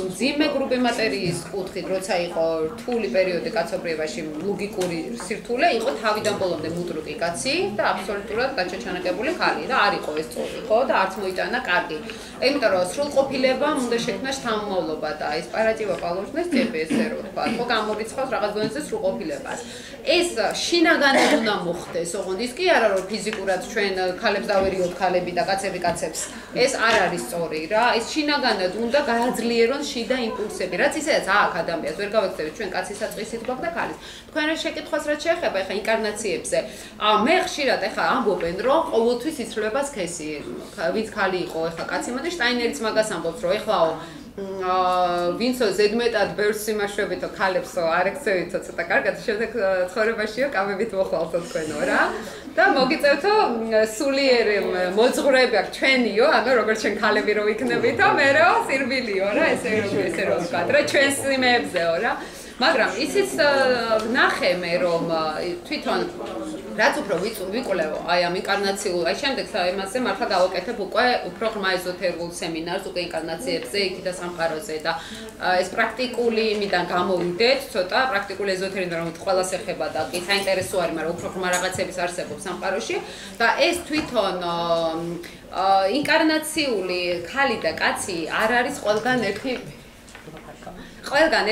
მძიმე გრუპი მატერიის კუთხით, როცა იყო რთული პერიოდი კაცობრიობაში, ლოგიკური სირთულე იყო თავიდან ბოლომდე მუდრუკი კაცი და აბსოლუტურად გაჩაჩანაკებული ხალი და არ იყო ეს სწორი, ხო და არც მოიტანა კარგი. იმიტომ რომ სრულყოფილებამ უნდა შექმნას შთამომავლობა და ეს პარატივა პალოჟნეს ტიპი ესე რომ თქვა, ხო გამორიცხავს რაღაც დონეზე სრულყოფილებას. ეს შინაგანად უნდა მოხდეს, ოღონდ ის კი არა რომ ფიზიკურად ჩვენ ქალებს დავერიოთ ქალები და კაცები კაცებს. ეს არ არის სწორი რა. ეს შინაგანად უნდა გააძლიერონ შიდა იმპულსები. რაც ისედაც აქ ადამიანს ვერ გავექცევით ჩვენ კაცის საწყისით გვაქვს და ქალის. თქვენ რა შეკითხვას რაც შეეხება ეხა ინკარნაციებზე. მე ხშირად ეხა ამბობენ რომ ყოველთვის იცვლება სქესი. ვინც ქალი იყო ეხა კაცი მოდი შტაინერიც მაგას ამბობს რომ ეხლაო ვინცო ზედმეტად ბევრს იმაშვებითო ქალებსო არ ექცევითო ცოტა კარგად შემდეგ ცხოვრებაშიო კამებით მოხვალთო თქვენო რა და მოგიწევთო სულიერი მოძღვრები აქ ჩვენიო ანუ როგორც ჩვენ ქალები რო იქნებითო მერო სირბილიო რა ესე რომ ვთქვა რა ჩვენ სიმეებზეო რა მაგრამ ისიც ნახე მე რომ თვითონ რაც უფრო ვიკვლევ აი ამ ინკარნაციულ აი შემდეგ იმაზე მართლა გავაკეთებ უკვე უფრო ღრმა ეზოთერულ სემინარს უკვე ინკარნაციებზე იქით და სამყაროზე და ეს პრაქტიკული იმიდან გამოვიდეთ ცოტა პრაქტიკული ეზოთერიდან რომ ყველას ეხება და კი საინტერესო არის მაგრამ უფრო ღრმა რაღაცების არსებობს სამყაროში და ეს თვითონ ინკარნაციული ხალი და კაცი არ არის ყველგან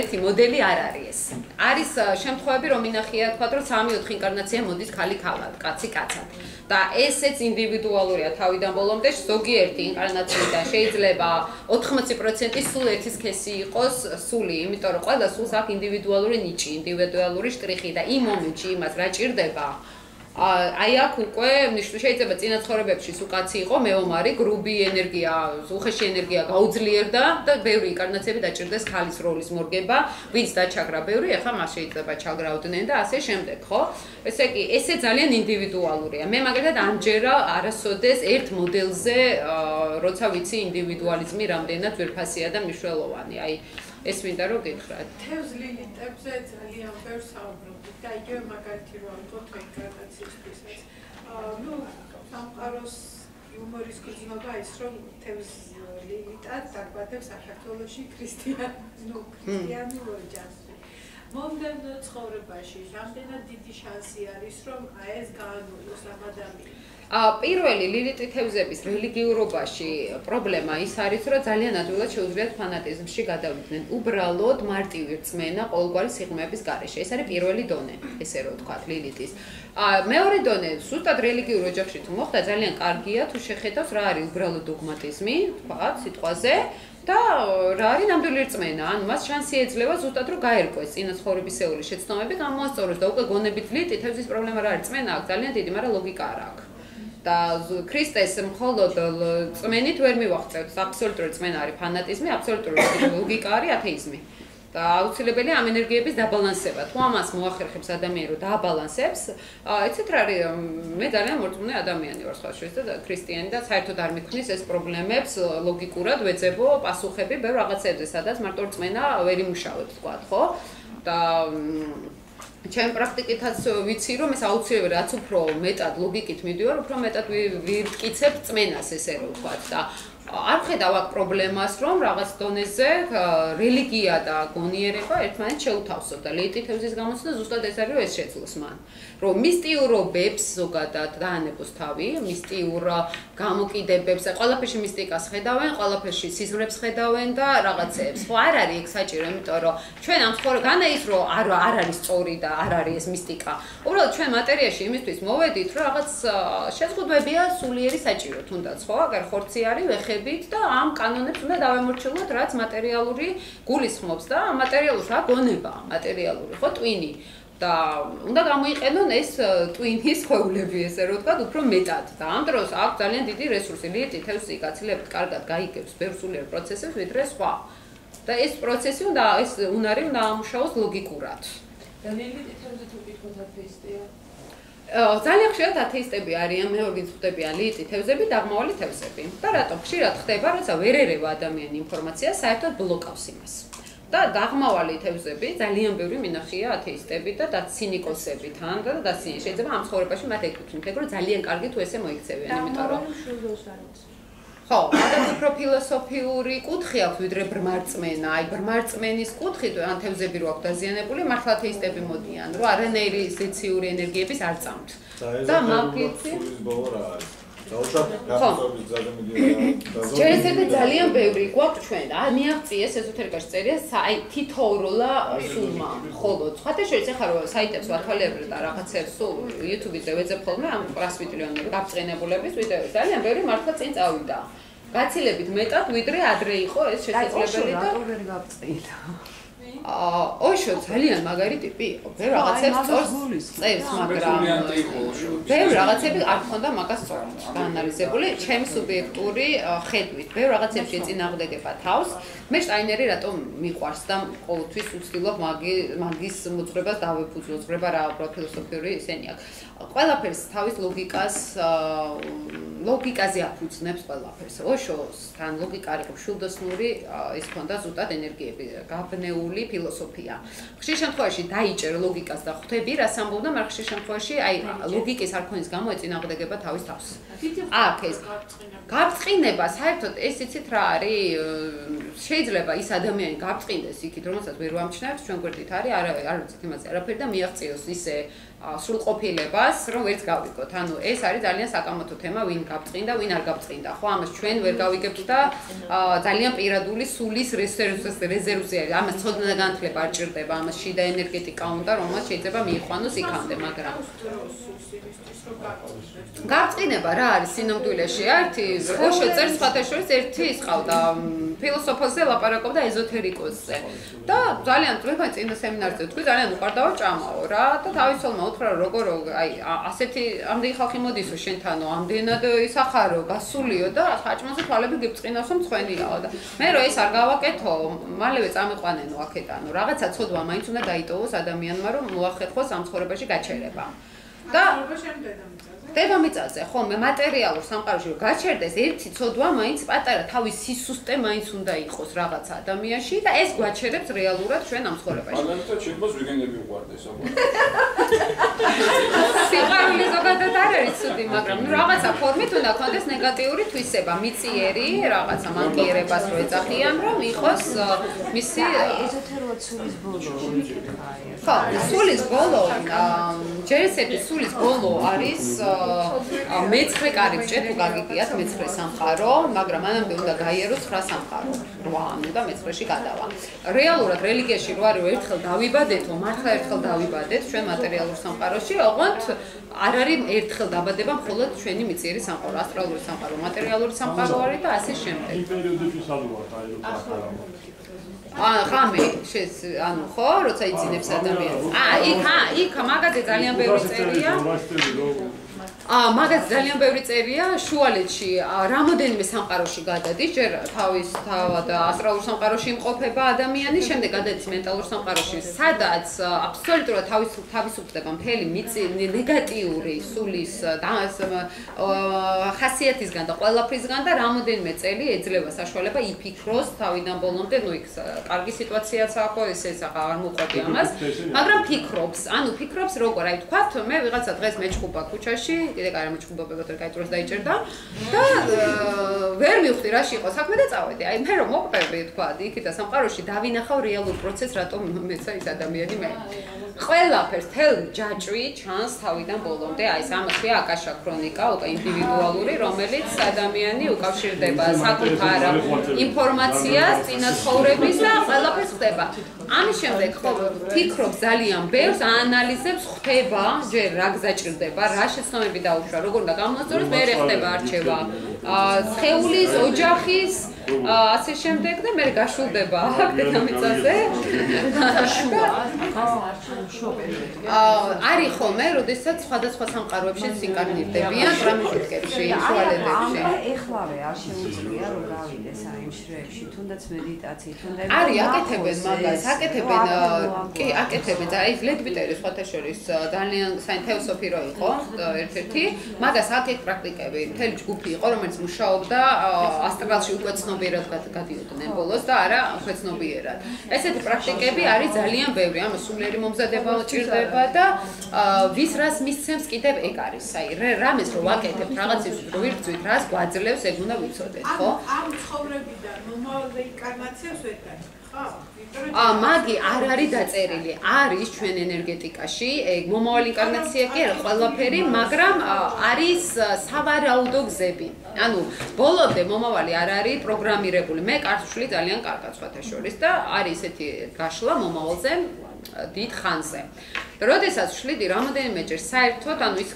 ერთი მოდელი არ არის ეს. არის შემთხვევები რომ ინახია თქვა რომ 3-4 ინკარნაცია მოდის ხალი ქალად, კაცი კაცად. და ესეც ინდივიდუალურია თავიდან ბოლომდე, ზოგიერთი ინკარნაციიდან შეიძლება 80% სულ ერთი სქესი იყოს სული, იმიტომ რომ ყველა სულს აქვს ინდივიდუალური ნიჭი, ინდივიდუალური შტრიხი და იმ მომენტში იმას რა ჭირდება აი აქ უკვე შეიძლება წინა ცხოვრებებში უკაცი იყო მეომარი, გრუბი ენერგია, უხეში ენერგია გაუძლიერდა და ბევრი ინკარნაციები დაჭირდეს ხალის როლის მორგება, ვინც დაჩაგრა ბევრი, ახლა მას შეიძლება ჩაგრავდნენ და ასე შემდეგ, ხო? ესე იგი, ესე ძალიან ინდივიდუალურია. მე მაგალითად ამჯერა არასოდეს ერთ მოდელზე, როცა ვიცი ინდივიდუალიზმი რამდენად ძვირფასია და მნიშვნელოვანი. აი ეს მინდა რომ გითხრათ. თევზ ლილიტებზე ძალიან ბევრს საუბრობთ და იგივე მაგალითი რომ ამბობთ ინკარნაციისთვისაც. ნუ სამყაროს იუმორის გრძნობა ის რომ თევზ ლილიტად დაგვადებს საქართველოში ქრისტიანულ ოჯახში. მომდევნო ცხოვრებაში რამდენად დიდი შანსი არის რომ ეს გაანულოს ამ ადამიანს? პირველი ლილიტი თევზების რელიგიურობაში პრობლემა ის არის, რომ ძალიან ადვილად შეუძლიათ ფანატიზმში გადავიდნენ. უბრალოდ მარტივი რწმენა ყოველგვარი სიღრმეების გარეშე. ეს არის პირველი დონე, ესე რომ ვთქვათ, ლილიტის. მეორე დონე, ზუსტად რელიგიურ ოჯახში თუ მოხდა, ძალიან კარგია თუ შეხედავს რა არის უბრალოდ დოგმატიზმი, ვთქვათ, სიტყვაზე. და რა არის ნამდვილი რწმენა, ანუ მას შანსი ეძლევა ზუსტად რომ გაერკვეს წინაცხოვრებისეული შეცდომები, გამოასწოროს და უკვე გონებით ლილიტი თევზის პრობლემა რა არის, რწმენა აქვს ძალიან დიდი, მაგრამ ლოგიკა არ აქვს. და ქრისტეს მხოლოდ წმენით ვერ მივახცევთ, აბსოლუტური წმენა არის ფანატიზმი, აბსოლუტური ლოგიკა არის ათეიზმი. და აუცილებელია ამ ენერგიების დაბალანსება. თუ ამას მოახერხებს ადამიანი რომ დააბალანსებს, იცით რა არის, მე ძალიან მორწმუნე ადამიანი ვარ სხვა შორის და ქრისტიანი და საერთოდ არ მიქმნის ეს პრობლემებს ლოგიკურად ვეძებო პასუხები ბევრ რაღაცებზე, სადაც მარტო რწმენა ვერ იმუშავებს, თქვა, ხო? და ჩემ პრაქტიკითაც ვიცი რომ ეს აუცილებელი რაც უფრო მეტად ლოგიკით მიდივარ, უფრო მეტად ვირტკიცებ წმენას ესე რომ ვთქვათ და არ ხედავ აქ პრობლემას რომ რაღაც დონეზე რელიგია და გონიერება ერთმანეთს შეუთავსოთ და ლეიტი თევზის გამოცდა ზუსტად ეს არის რომ ეს შეძლოს მან რომ მისტიურობებს ზოგადად დაანებოს თავი მისტიურ გამოკიდებებს ყველაფერში მისტიკას ხედავენ ყველაფერში სიზმრებს ხედავენ და რაღაცეებს ხო არ არის ეგ საჭირო იმიტომ რომ ჩვენ ამ ცხოვრებაში ის რომ არ არის სწორი და არ არის ეს მისტიკა უბრალოდ ჩვენ მატერიაში იმისთვის მოვედით რომ რაღაც შეზღუდვებია სულიერი საჭირო თუნდაც ხო აგარ ხორცი არის ვეხებით და ამ კანონებს უნდა დავემორჩილოთ რაც მატერიალური გულისხმობს და მატერიალურს რა გონება მატერიალური ხო ტვინი და უნდა გამოიყენონ ეს ტვინის ხვეულები, ესე რომ ვთქვათ, უფრო მეტად. და ამ დროს აქვს ძალიან დიდი რესურსი, ლიტი თევზი გაცილებით კარგად გაიგებს ბევრ სულიერ პროცესებს, ვიდრე სხვა. და ეს პროცესი უნდა ეს უნარი უნდა ამუშავოს ლოგიკურად. და ლიტი თევზი თუ ვკითხოთ ათეისტია? ძალიან ხშირად ათეისტები არიან, მეორგინს ხვდებიან ლიტი თევზები, დაღმავალი თევზები. და რატომ ხშირად ხდება, როცა ვერ ერევა ადამიანი ინფორმაციას, საერთოდ ბლოკავს იმას. და დაღმავალი თევზები ძალიან ბევრი მინახია ათეისტები და ცინიკოსები თან და დაცინი შეიძლება ამ ცხოვრებაში მათ ეკუთვნით, ეგ რომ ძალიან კარგი თუ ესე მოიქცევიან, იმიტომ რომ ხო, მაგათ უფრო ფილოსოფიური კუთხე აქვს ვიდრე ბრმარწმენა. აი ბრმარწმენის კუთხით ან თევზები რო აქვს დაზიანებული, მართლა ათეისტები მოდიან, რომ არანაირი სიციური ენერგიების არ წამთ. და მაგითი შეიძლება ძალიან ბევრი გვაქვს ჩვენ. მიაღწიეს ეზოთერიკაში წერია, აი თითოეულა სულმა. ხოლო სხვათა შორის ახლა რო საიტებს ვათვალიერებ და რაღაცებს სულ YouTube-ზე ვეძებ ხოლმე ამ 100 მილიონები გაფრთხინებულების ვიდეოები. ძალიან ბევრი მართლა წინ წავიდა. გაცილებით მეტად ვიდრე ადრე იყო ეს შესაძლებელი და რატო ვერ გავწყვიტა? ოშო ძალიან მაგარი ტიპი იყო. ბევრ რაღაცებს სწორს წევს, მაგრამ ბევრ რაღაცები არ ქონდა მაგას სწორად გაანალიზებული ჩემი სუბიექტური ხედვით. ბევრ რაღაცებში ეწინააღმდეგება თავს. მე შტაინერი რატომ მიყვარს და ყოველთვის ვცდილობ მაგის მოძღვრებას დავეფუძნო, ზღვრება რა ფილოსოფიური ისენი აქვს. ყველაფერს თავის ლოგიკაზე აფუძნებს ყველაფერს. ოშოსთან ლოგიკა არ იყო მშვილდოსნური, ის ქონდა ზუსტად ენერგიები, გაბნეული ფილოსოფია. ხშირ შემთხვევაში დაიჭერ ლოგიკას და ხვდები რას ამბობდა, მაგრამ ხშირ შემთხვევაში აი ლოგიკის არ ქონის გამო ეწინააღმდეგება თავის თავს. აქ ეს გაბრწყინება საერთოდ ეს იცით რა არის? შეიძლება ის ადამიანი გაბრწყინდეს იქით, რომელსაც ვერ ვამჩნევთ, ჩვენ გვერდით არის, არ ვიცით იმაზე არაფერი და მიაღწიოს ისე სრულყოფილებას, რომ ვერც გავიგოთ. ანუ ეს არის ძალიან საკამათო თემა, ვინ გაბრწყინდა, ვინ არ გაბრწყინდა. ხო, ამას ჩვენ ვერ გავიგებთ და ძალიან პირადული სულის რეზერვზე არის. ამას ცოდნა განათლება არ ჭირდება, ამას შიდა ენერგეტიკა უნდა, რომელსაც შეიძლება მიიყვანოს იქამდე, მაგრამ გაბრწყინება რა არის სინამდვილეში? ერთი ოშო წერს სხვათა შორის ერთი ის ყავდა ფილოსოფოსზე ლაპარაკობდა ეზოთერიკოსზე. და ძალიან წლებთან წინა სემინარზე თქვი ძალიან უყარდაო ჭამაო რა და თავისუფლმა უთხრა როგორ აი ასეთი ამდენი ხალხი მოდისო შენთანო ამდენად ისახარო გასულიო და საჭმელზე თვალები გიბწყინასო მწვენიაო და მე რომ ეს არ გავაკეთო მალევე წამიყვანენო აქედანო რაღაცა ცოდვა მაინც უნდა დაიტოვოს ადამიანმა რომ მოახერხოს ამ ცხოვრებაში გაჩერება. და დედამიწაზე ხო მე მატერიალურ სამყაროში რომ გაჩერდეს ერთი ცოდვა მაინც პატარა თავის სისუსტე მაინც უნდა იყოს რაღაც ადამიანში და ეს გვაჩერებს რეალურად ჩვენ ამ ცხოვრებაში. მაგალითად შეგვიძლია ვიგენები უყარდეს აბა. სიყვარული ზოგადად არ არის ცუდი, მაგრამ ნუ რაღაცა ფორმით უნდა ქონდეს ნეგატიური თვისება, მიწიერი რაღაცა მანკიერებას რო ეძახიან, რომ იყოს მისი ეზოთეროა სულის ბოლო. ხო, სულის ბოლო, ჯერესები სულის ბოლო არის მეცხრე კარიბჭე თუ გაგიგიათ მეცხრე სამყარო, მაგრამ მანამდე უნდა გაიაროს 9 სამყარო. 8 ანუ და მეცხრეში გადავა. რეალურად რელიგიაში რო არის ერთხელ დავიბადეთო, მართლა ერთხელ დავიბადეთ ჩვენ მატერიალურ სამყაროში, ოღონდ არ არის ერთხელ დაბადება მხოლოდ ჩვენი მიწიერი სამყარო, ასტრალური სამყარო, მატერიალური სამყარო არის და ასე შემდეგ. ხამე ანუ ხო, როცა იძინებს ადამიანს. იქ მაგაზე ძალიან ბევრი წერია. მაგაც ძალიან ბევრი წერია შუალედში რამოდენიმე სამყაროში გადადის ჯერ თავის თავად ასტრალურ სამყაროში იმყოფება ადამიანი შემდეგ გადადის მენტალურ სამყაროში სადაც აბსოლუტურად თავისუფლდება მთელი ნეგატიური სულის ხასიათისგან და ყველაფრისგან და რამოდენიმე წელი ეძლევა საშუალება იფიქროს თავიდან ბოლომდე ნუ იქ კარგი სიტუაციაც აქვს ეს აღარ მოყვები ამას მაგრამ ფიქრობს როგორ აი თქვათ მე ვიღაცა დღეს მეჩხუბა ქუჩაში კიდე კაი მეჩხუბობებად რა კაიტროს დაიჭერდა და ვერ მივხვდი რაში იყო საქმე და წავედი აი მე რომ მოყვები თქვა იქით სამყაროში დავინახავ რეალურ პროცესს რატომ მეცა ის ადამიანი მე ყველაფერს თელ ჯაჭვი ჩანს თავიდან ბოლომდე აი ამას ქვია აკაშა ქრონიკა უკვე ინდივიდუალური რომელიც ადამიანი უკავშირდება საკუთარ ინფორმაციას წინაცხოვრების და ყველაფერს ხდება ამის შემდეგ ხო ფიქრობს ძალიან ბევრს აანალიზებს ხდება ჯერ რა გზა ჭირდება რა შეცდომები დაუშვა როგორ უნდა გამოსწოროს მე ხდება არჩევა ცხეულის, ოჯახის, ასე შემდეგ და მე გაშულდება აქ დედამიწაზე. არის ხოლმე, როდესაც სხვადასხვა სამყაროებში ინკარნირდებიან ტრამიჟიტკებში, შუალედებში. ეხლავე არ შეუძლია რომ გავიდეს აი იმ შრეებში, თუნდაც მედიტაციით, თუნდაც არის აკეთებენ მაგას, აკეთებენ, კი, აკეთებენ. აი ლედბიტერი სხვათა შორის ძალიან საინტერესო რო იყო ერთ-ერთი, მაგას აქ პრაქტიკები, მთელი ჯგუფი იყო, რომელიც მუშაობდა ასტრალში უკვე ცნობიერად გადიოდნენ ბოლოს და არა უკვე ცნობიერად. ესეთი პრაქტიკები არის ძალიან ბევრი, ამას სულიერი მომზადება უჭირდება და ვის რას მისცემს კიდევ ეგ არის. აი რამეს რო ვაკეთებთ, რაღაცის რო ვირგძვით, რას გვაძლევს, ეგ უნდა ვიცოდეთ, ხო? ამ ცხოვრებიდან მომავალ ინკარნაციას ვეტყვი. მაგი არ არის დაწერილი, არის ჩვენ ენერგეტიკაში, ეგ მომავალი ინკარნაცია კი არა ყველაფერი, მაგრამ არის სავარაუდო გზები. ანუ ბოლომდე მომავალი არ არის პროგრამირებული. მე კარტშული ძალიან კარგად სხვათა შორის და არის ესეთი გაშლა მომავალზე დიდ ხანზე. როდესაც შლიდი რამოდენიმეჯერ საერთოდ, ანუ ის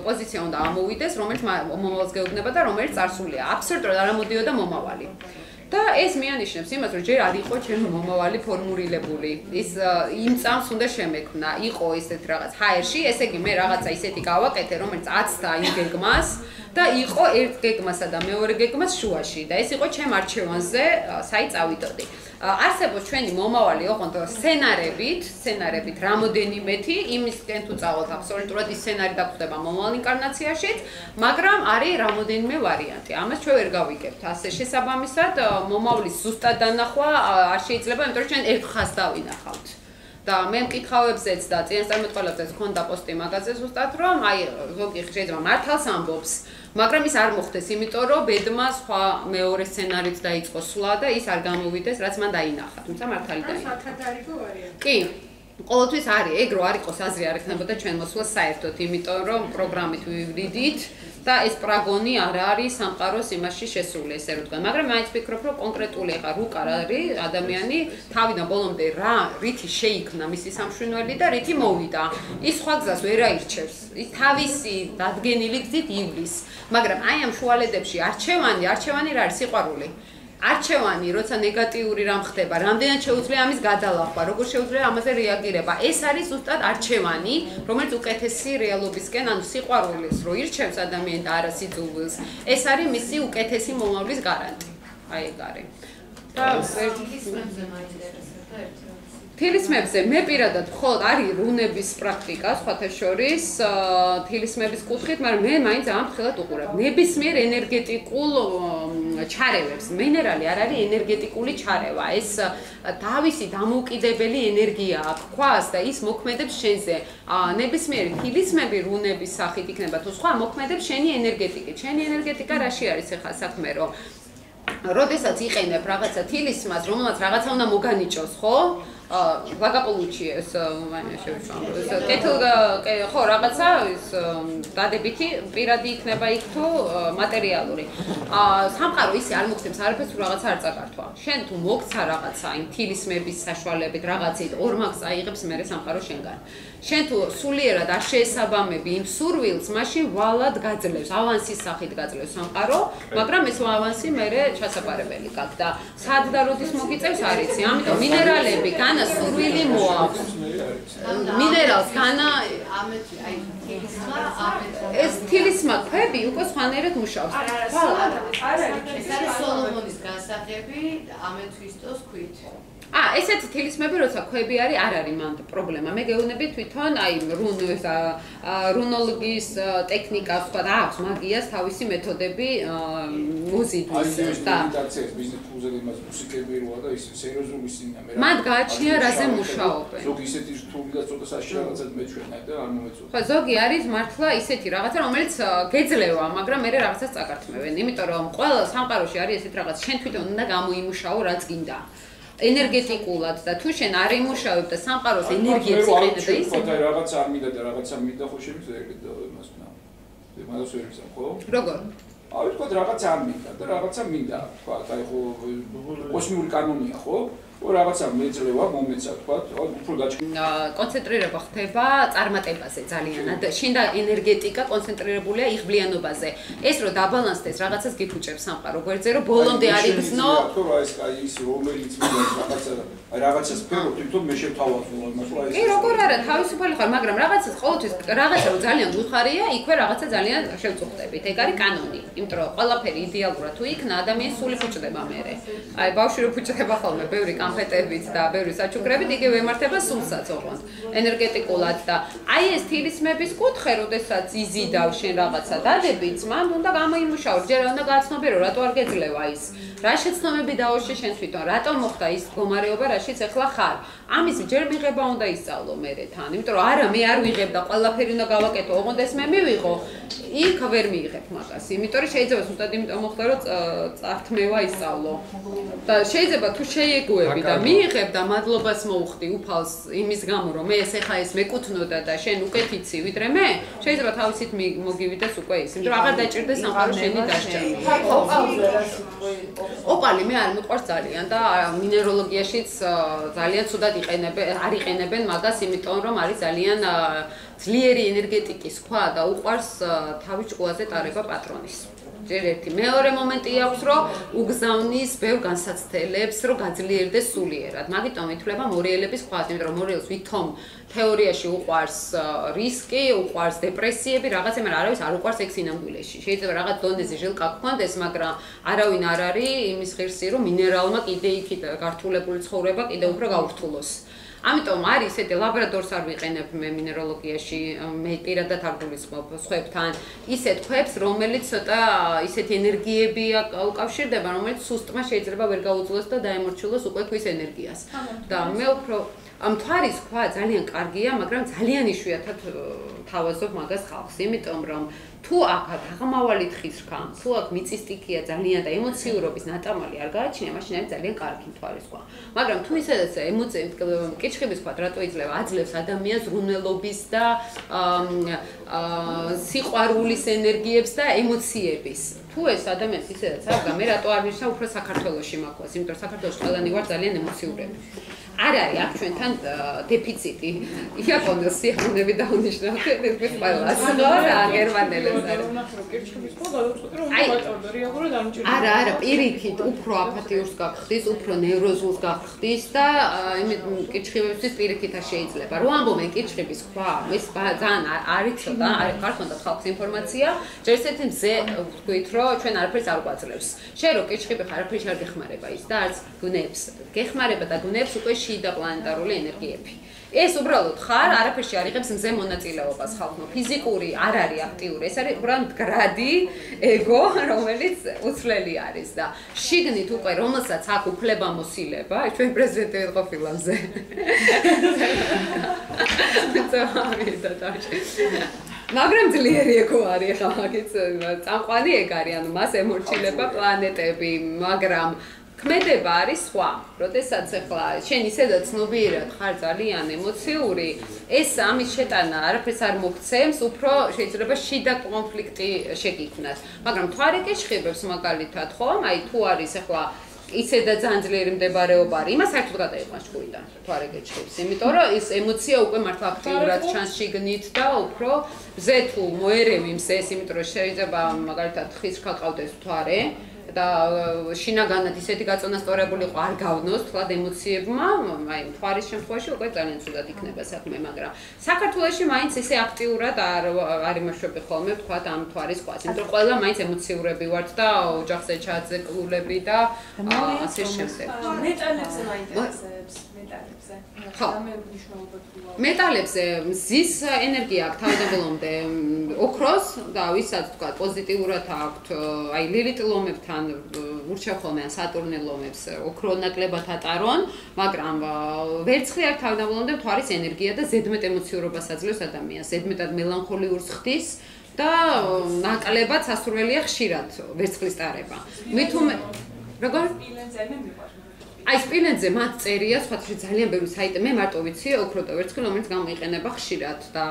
პოზიცია უნდა ამოვიდეს, რომელიც მომავალს გეუბნება და რომელიც წარსულია. აბსოლუტურად არ ამოდიოდა მომავალი. და ეს მიანიშნებს იმას, რომ ჯერ არ იყო ჩემი მომავალი ფორმულირებული. ის იმ წამს უნდა შემექმნა, იყო ესეთ რაღაც ჰაერში, ესე იგი მე რაღაცა ისეთი გავაკეთე, რომელიც აცდა იმ გეგმას და იყო ერთ გეგმასა და მეორე გეგმას შუაში და ეს იყო ჩემ არჩევანზე, საით წავიდოდი. არსებობს ჩვენი მომავალი ოღონდ სცენარებით რამოდენიმეთი, იმისკენ თუ წავალთ აბსოლუტურად ის სცენარი დაგხვდება მომავალ ინკარნაციაშიც, მაგრამ არის რამოდენიმე ვარიანტი. ამას ჩვენ ვერ გავიგებთ. ასე შესაბამისად, მომავლის ზუსტად დანახვა არ შეიძლება, იმიტომ რომ ჩვენ ერთ ხაზს დავინახავთ. და მე მკითხავებზეც და წინასწარმეტყველებზეც ჰქონდა პოსტი მაგაზე ზუსტად, რომ აი ზოგი შეიძლება მართალს ამბობს, მაგრამ ის არ მოხდეს, იმიტომ რომ ბედმა სხვა მეორე სცენარიც დაიწყო სვლა და ის არ გამოვიდეს, რაც მან დაინახა, თუმცა მართალი დაინახა. სათადარიგო ვარიანტი. კი, ყოველთვის არის, ეგ რო არ იყოს აზრი არ ექნებოდა ჩვენ მოსვლას საერთოდ, იმიტომ რომ პროგრამით ვივრიდით და ეს პრაგონი არ არის სამყაროს იმაში შესული, ესე რომ თქვა, მაგრამ მაინც ვფიქრობ, რომ კონკრეტული ახლა რუკა არის ადამიანი თავიდან ბოლომდე რითი შეიქმნა მისი სამშვენველი და რითი მოვიდა. ის სხვა გზას ვერ აირჩევს. ის თავისი დადგენილი გზით ივლის. მაგრამ აი ამ შუალედებში არჩევანი რა არის სიყვარული. არჩევანი, როცა ნეგატიური რამ ხდება, რამდენად შეუძლია ამის გადალახვა, როგორ შეუძლია ამაზე რეაგირება. ეს არის ზუსტად არჩევანი, რომელიც უკეთესი რეალობისკენ, ანუ სიყვარულის რო ირჩევს ადამიანი და არა სიძულვილს. ეს არის მისი უკეთესი მომავლის გარანტი. აი ეგ არის. და თილისმებზე მე პირადად მხოლოდ არის რუნების პრაქტიკა, სხვათა შორის, თილისმების კუთხით, მაგრამ მე მაინც ამ ხელად უყურებ. ნებისმიერ ენერგეტიკულ ჩარევებს. მინერალი არ არის ენერგეტიკული ჩარევა. ეს თავისი დამოუკიდებელი ენერგია აქვს ქვას და ის მოქმედებს შენზე. ნებისმიერი თილისმები რუნების სახით იქნება თუ სხვა მოქმედებს შენი ენერგეტიკით. შენი ენერგეტიკა რაში არის ახლა საქმე, რომ როდესაც იყენებ რაღაცა თილისმას, რომელსაც რაღაცა უნდა მოგანიჭოს, ხო? Благополучие с ხო რაღაცა ის დადებითი პირადი იქნება იქ თუ მატერიალური. სამყარო ისე არ მოხდებს არაფერს თუ რაღაცა არ წაკართვა. შენ თუ მოგცა რაღაცა იმ თილისმების საშუალებით რაღაცით ორმაგს აიღებს მერე სამყარო შენგან. შენ თუ სულიერად არ შეესაბამები იმ სურვილს, მაშინ ვალად გაძლევს, ავანსის სახით გაძლევს სამყარო, მაგრამ ეს ავანსი მერე ჩასაბარებელი გაქვს და სად და როდის მოგიწევს არ იცი. ამიტომ მინერალები განა სურვილი მოაქვს. მინერალს განა ეს თილისმა ქვები უკვე სხვანაირად მუშაობს. არა, ეს არის სოლომონის განსახები ამეთვისტოს ქვით. ესეთი თილისმები როცა ქვები არის, არ არის მანდ პრობლემა. მე გეუბნები თვითონ აი რუნოლოგიის ტექნიკა სხვა და აქვს მაგიას თავისი მეთოდები მოზიდვის და ბიზნეს ფულზე იმას მუსიკები როა და ის სერიოზული სინა მე. მათ გააჩნია რაზე მუშაობენ. ზოგი ისეთი რთული და ცოტა საშიში რაღაცად მეჩვენა და არ მომეწონა. ხო, ზოგი არის მართლა ისეთი რაღაცა, რომელიც გეძლევა, მაგრამ მე რაღაცას წაკართმევენ. იმიტომ რომ ყველა სამყაროში არის ესეთ რაღაც, შენ თვითონ უნდა გამოიმუშაო რაც გინდა. ენერგეტიკულად და თუ შენ არ იმუშავებ და სამყაროს ენერგიას იყენებ და ის რაღაც არ მინდა და რაღაცა მინდა ხო შემიძლია ეგრე იმას ვნა. მაგას ვერ ვიზამ ხო? როგორ? აი თქვა რაღაც არ მინდა და რაღაცა მინდა. თქვა აი ხო კოსმიური კანონია ხო? რაღაცა მეძლევა მომეცა თქვა, უფრო კონცენტრირება ხდება წარმატებაზე ძალიანად. შინდა ენერგეტიკა კონცენტრირებულია იღბლიანობაზე. ეს რო დაბალანსდეს, რაღაცას გიფუჭებს სამყარო გვერდზე, რომ ბოლომდე არ იგრძნო. ის რომელიც რაღაცა სფერო თვითონ მე შევთავაზო იმას, რომ კი, როგორ არა, თავისუფალი ხარ, მაგრამ რაღაცას ყოველთვის რაღაცა რო ძალიან გიხარია, იქვე რაღაცა ძალიან შევწუხდებით. ეგ არის კანონი. იმიტომ რომ ყველაფერი იდეალურად თუ იქნა, ადამიანის სული ფუჭდება მერე. აი, ბავშვი რო ფუჭდება ხოლმე, ბევრი კამფეტებით და ბევრი საჩუქრებით, იგივე ემართება სულსაც ოღონდ, ენერგეტიკულად და აი ეს თილისმების კუთხე, როდესაც იზიდავ შენ რაღაცა დადებით, მან უნდა გამოიმუშაო, ჯერ უნდა გააცნობიერო, რატო არ გეძლევა ის. რა შეცდომები დაუშე შენ თვითონ, რატომ მოხდა ის მდგომარეობა, რაშიც ახლა ხარ. ამის ჯერ მიღება უნდა ისწავლო მერე თან, იმიტომ რომ არა მე არ ვიღებ და ყველაფერი უნდა გავაკეთო, ოღონდ ეს მე მივიღო, იქ ვერ მიიღებ მაგას. იმიტომ რომ შეიძლება ზუსტად იმიტომ მოხდა, რომ წართმევა ისწავლო. და შეიძლება თუ შეიეგუები და მიიღებ და მადლობას მოუხდი უფალს იმის გამო, რომ მე ეხა ეს მეკუთვნოდა და შენ უკეთ იცი, ვიდრე მე, შეიძლება თავისით მოგივიდეს უკვე ის, იმიტომ რომ აღარ დაჭირდეს სამყარო შენი დასჯა. ოპალი მე არ მიყვარს ძალიან და მინეროლოგიაშიც ძალიან ცუდად არ იყენებენ მაგას, იმიტომ რომ არის ძალიან ძლიერი ენერგეტიკის ქვა და უყვარს თავის ჭკუაზე ტარება პატრონის. ჯერ ერთი. მეორე მომენტი აქვს, რომ უგზავნის ბევრ განსაცდელებს, რომ გაძლიერდეს სულიერად. მაგიტომ ითვლება მორიელების ქვაც, იმიტომ რომ მორიელს ვითომ თეორიაში უყვარს რისკი, უყვარს დეპრესიები, რაღაცა, მაგრამ არავის არ უყვარს ეგ სინამდვილეში. შეიძლება რაღაც დონეზე ჟილკა გქონდეს, მაგრამ არავინ არ არის იმის ღირსი, რომ მინერალმა კიდე იქით გართულებული ცხოვრება კიდე უფრო გაურთულოს. ამიტომ არის ესეთი ლაბორატორს არ ვიყენებ მე მინეროლოგიაში, მე პირადად არ გულისხმობ სხვებთან, ისეთ ქვებს, რომელიც ცოტა ისეთი ენერგიები უკავშირდება, რომელიც სუსტმა შეიძლება ვერ გაუძლოს და დაემორჩილოს უკვე ქვის ენერგიას. და მე უფრო მთვარის ქვა ძალიან კარგია, მაგრამ ძალიან იშვიათად თავაზობ მაგას ხალხს, იმიტომ რომ თუ აქ აღამავალი თხის რქა, თუ აქ მიწის-სტიქია ძალიან და ემოციურობის ნატამალი არ გააჩნია, მაშინ არის ძალიან კარგი მთვარის ქვა. მაგრამ თუ ისედაც კიჩხიბის ქვა რატო იძლევა, აძლევს ადამიანს ზრუნველობის და სიყვარულის ენერგიებს და ემოციების. თუ ეს ადამიანს ისედაც არ და მე რატო არ ვიშა უფრო საქართველოში მაქვს, იმიტომ რომ საქართველოში ყველანი ვარ ძალიან ემოციურები. არ არის აქ ჩვენთან დეფიციტი. იაპონელს სიახლეები დაუნიშნავთ ეს ყველას. რა გერმანელებს არის. არა, პირიქით უფრო აპათიურს გახდის, უფრო ნევროზულს გახდის და კიჩხიბებისთვის პირიქით არ შეიძლება. რო ამბობენ კიჩხიბის ქვა, ეს ძალიან არის ცოტა, არ ხონდათ ხალხს ინფორმაცია. ჯერ ესეთი მზე ვთქვით, რომ ჩვენ არაფერს არ გვაძლევს. შენ რო კიჩხიბი ხარ, არაფერს არ გეხმარება ის და არც გნებს. გეხმარება და გნებს უკვე შიდა პლანეტარული ენერგიები. ეს უბრალოდ ხარ, არაფერში არ იღებს მზე მონაწილეობას ხალხმა. ფიზიკური არ არის აქტიური, ეს არის უბრალოდ მდგრადი ეგო, რომელიც უცვლელი არის და შიგნით უკვე რომელსაც აქვს უფლება მოსილება, ჩვენ პრეზიდენტი ვიყო მზე. მაგრამ ძლიერი ეგო არის ხა მაგის წამყვანი ეგ არის, ანუ მას ემორჩილება პლანეტები, მაგრამ ქმედება არის სხვა. როდესაც ახლა შენ ისედაც ცნობიერად ხარ ძალიან ემოციური, ეს ამის შეტანა არაფერს არ მოგცემს, უფრო შეიძლება შიდა კონფლიქტი შეგიქმნას. მაგრამ მთვარე კიჩხიბებს მაგალითად, ხომ? აი თუ არის ახლა ისედაც ძალიან ძლიერი მდებარეობა არის, იმას საერთოდ გადაიყვანს ჭკუიდან მთვარე კიჩხიბს, იმიტომ რომ ის ემოცია უკვე მართლა აქტიურად ჩანს შიგნით და უფრო ზე თუ მოერევი მზეს, იმიტომ რომ შეიძლება მაგალითად ხის რქა ყავდეს მთვარე და შინაგანად ისეთი გაწონასწორებული ყო არ გავნოს თლად ემოციებმა, აი მთვარის შემთხვევაში უკვე ძალიან ცუდად იქნება საქმე, მაგრამ საქართველოში მაინც ისე აქტიურად არ იმაშვები ხოლმე თქვა ამ მთვარის ყვას, იმიტომ რომ ყველა მაინც ემოციურები ვართ და ოჯახზე ჩაძეკლულები და ასე შემდეგ. მეტალებზე მაინტერესებს, მეტალებზე. ხო. მეტალებზე მზის ენერგია აქვს თავდაპირველამდე ოქროს და ვისაც თქვა პოზიტიურად აქვს, აი ლილიტ ლომებთან ურჩევ ხოლმე ან სატურნე ლომებს ოქრო ნაკლებად ატარონ, მაგრამ ვერცხლი აქვს თავდაპირველამდე მთვარის ენერგია და ზედმეტ ემოციურობას აძლევს ადამიანს, ზედმეტად მელანხოლიურს ხდის და ნაკლებად სასურველია ხშირად ვერცხლის ტარება. მით უმეტ როგორ? აი სპილენძზე მათ წერია სხვადასხვა ძალიან ბევრი საიტი მე მარტო ვიცი ოქროტო ვერცხლი რომელიც გამოიყენება ხშირად და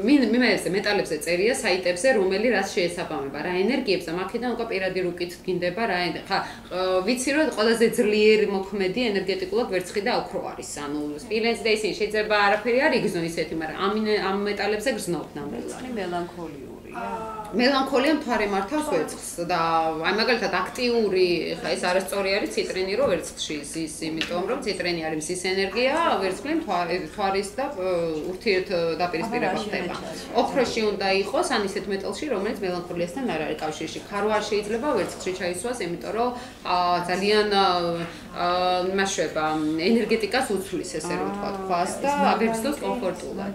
მინერალებზე მეტალებზე წერია საიტებზე რომელი რას შეესაბამება რა ენერგიებს და მაქედან უკვე პირადი რუკით გინდება რა ხა ვიცი რომ ყველაზე ძლიერი მოქმედი ენერგეტიკულად ვერცხლი და ოქრო არის ანუ სპილენძი და ისინი შეიძლება არაფერი არ იგრძნონ ისეთი მაგრამ ამ მეტალებზე გრძნობ ნამდვილად მელანქოლიური მელანქოლია მთვარე მართავს ვერცხლს და აი მაგალითად აქტიური ხა ეს არასწორი არის ციტრინი რო ვერცხლში ზის იმიტომ რომ ციტრინი არის მზის ენერგია ვერცხლი მთვარის და ურთიერთდაპირისპირება ხდება ოქროში უნდა იყოს ან ისეთ მეტალში რომელიც მელანქოლიასთან არ არის კავშირში ქარო არ შეიძლება ვერცხლში ჩაისვას იმიტომ რომ ძალიან მასშტაბა ენერგეტიკას უცვლის ესე რომ ვთქვა ქვას და აღებსდოს კომფორტულად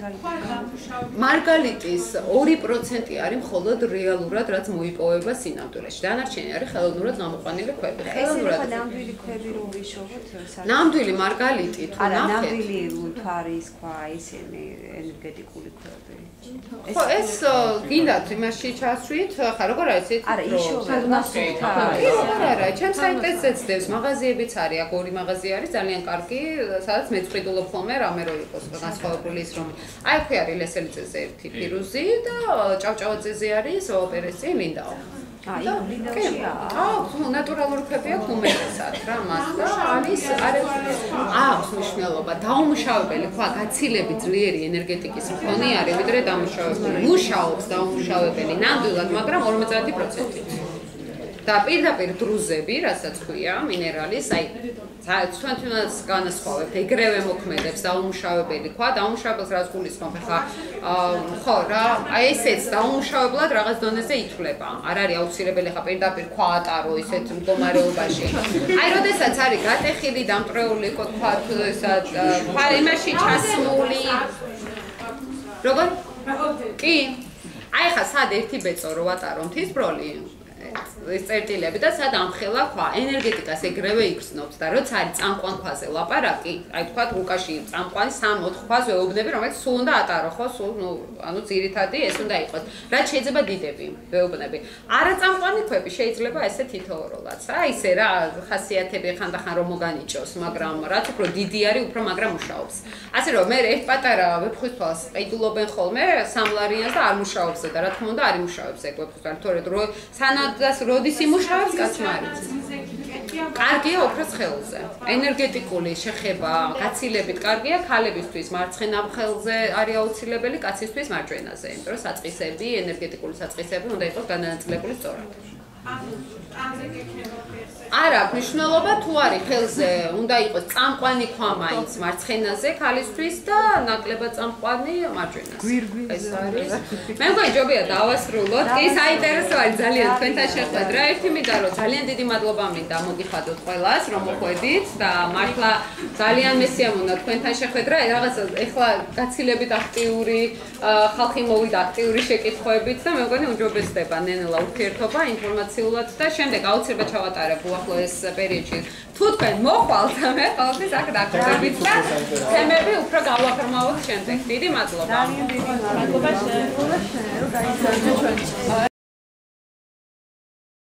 მარგალიტის 2% არის მხოლოდ რეალურად რაც მოიპოვება სინამდვილეში. დანარჩენი არის ხელოვნურად გამოყვანილი ქვები. ხელოვნურად ნამდვილი ქვები რომ ვიშოვოთ ნამდვილი მარგალიტი თუ არა ნამდვილი მთვარის ქვა ისინი ენერგეტიკული ქვები. ხო ეს გინდათ იმაში ჩასვით ხა როგორ არის ეს არა იშოვეთ არა ჩემ საიტზე ცდებს მაღაზიებიც არის აქ ორი მაღაზია არის ძალიან კარგი სადაც მეწყვიდულობ ხოლმე რამე რო იყოს განსხვავებული ის რომ აი ქვია არის ლესელიძეზე ერთი ფირუზი და ჭავჭავაძეზე არის ოპერესი ლინდაო აი ლინდაოშია აუ ნატურალური ქვები აქვს უმეტესად რა მას და არის აქვს მნიშვნელობა დაუმუშავებელი ქვა გაცილებით ძლიერი ენერგეტიკის მქონე არის ვიდრე დამუშავებელი მუშაობს დაუმუშავებელი ნამდვილად მაგრამ 50%-ით და პირდაპირ დრუზები, რასაც ქვია, მინერალის, აი, თვითონაც განასხვავებთ, ეგრევე მოქმედებს დაუმუშავებელი ქვა, დაუმუშავებელს რაც გულისხმობ, ხა, ხო რა, აი ესეც დაუმუშავებლად რაღაც დონეზე ითვლება. არ არის აუცილებელი ხა პირდაპირ ქვა ატარო ისეთ მდგომარეობაში. აი, როდესაც არის გატეხილი, დამტრეული ქვა, ესა ფარემაში ჩასმული. როგორ? კი. აი ხა სად ერთი ბეწო რო ვატარო მთის ბროლი ეს წერტილები და სად ამხელა ქვა ენერგეტიკას ეგრევე იგრძნობს და როცა არის წამყვან ქვაზე ლაპარაკი აი თქვა რუკაში წამყვანი 3-4 ქვას ვეუბნები რომელიც სულ უნდა ატარო ხო სულ ნუ ანუ ძირითადი ეს უნდა იყოს რაც შეიძლება დიდები ვეუბნები არა წამყვანი ქვები შეიძლება ესე თითოეულაც რა ისე რა ხასიათები ხანდახან რომ მოგანიჭოს მაგრამ რაც უფრო დიდი არის უფრო მაგრამ მუშაობს ასე რომ მე ერთ პატარა ვეფხვის თვალს ყიდულობენ ხოლმე სამლარიანს და არ მუშაობს და რა თქმა უნდა არ იმუშავებს ეგ ვეფხვის თვალი თორედ რო სანადას როდის იმუშავებს კაცმა არის კარგია ოქროს ხელზე ენერგეტიკული შეხება გაცილებით კარგია ქალებისთვის მარცხენა ხელზე არის აუცილებელი კაცისთვის მარჯვენაზე იმიტომ რომ საწყისები ენერგეტიკული საწყისები უნდა იყოს განაწილებული სწორად არა მნიშვნელობა თუ არის ხელზე უნდა იყოს წამყვანი ქვა მაინც მარცხენაზე ქალისთვის და ნაკლებად წამყვანი მარჯვენაზე ეს არის მე მგონი ჯობია დავასრულოთ კი საინტერესო არის ძალიან თქვენთან შეხვედრა ერთი მინდა რომ ძალიან დიდი მადლობა მინდა მოგიხადოთ ყველას რომ მოხვედით და მართლა ძალიან მესიამონა თქვენთან შეხვედრა რაღაც ეხლა გაცილებით აქტიური ხალხი მოვიდა აქტიური შეკითხვებით და მე მგონი უჯობესდება ნენელა ურთიერთობა ინფორმაციულად და შემდეგ აუცილებლად ჩავატარებ უახლოეს პერიოდში თუ თქვენ მოხვალთ მე ყოველთვის აქ დაგხვდებით და თემები უფრო გავაფორმავოთ შემდეგ დიდი მადლობა ძალიან დიდი მადლობა შენ რომ გაიზარდე ჩვენ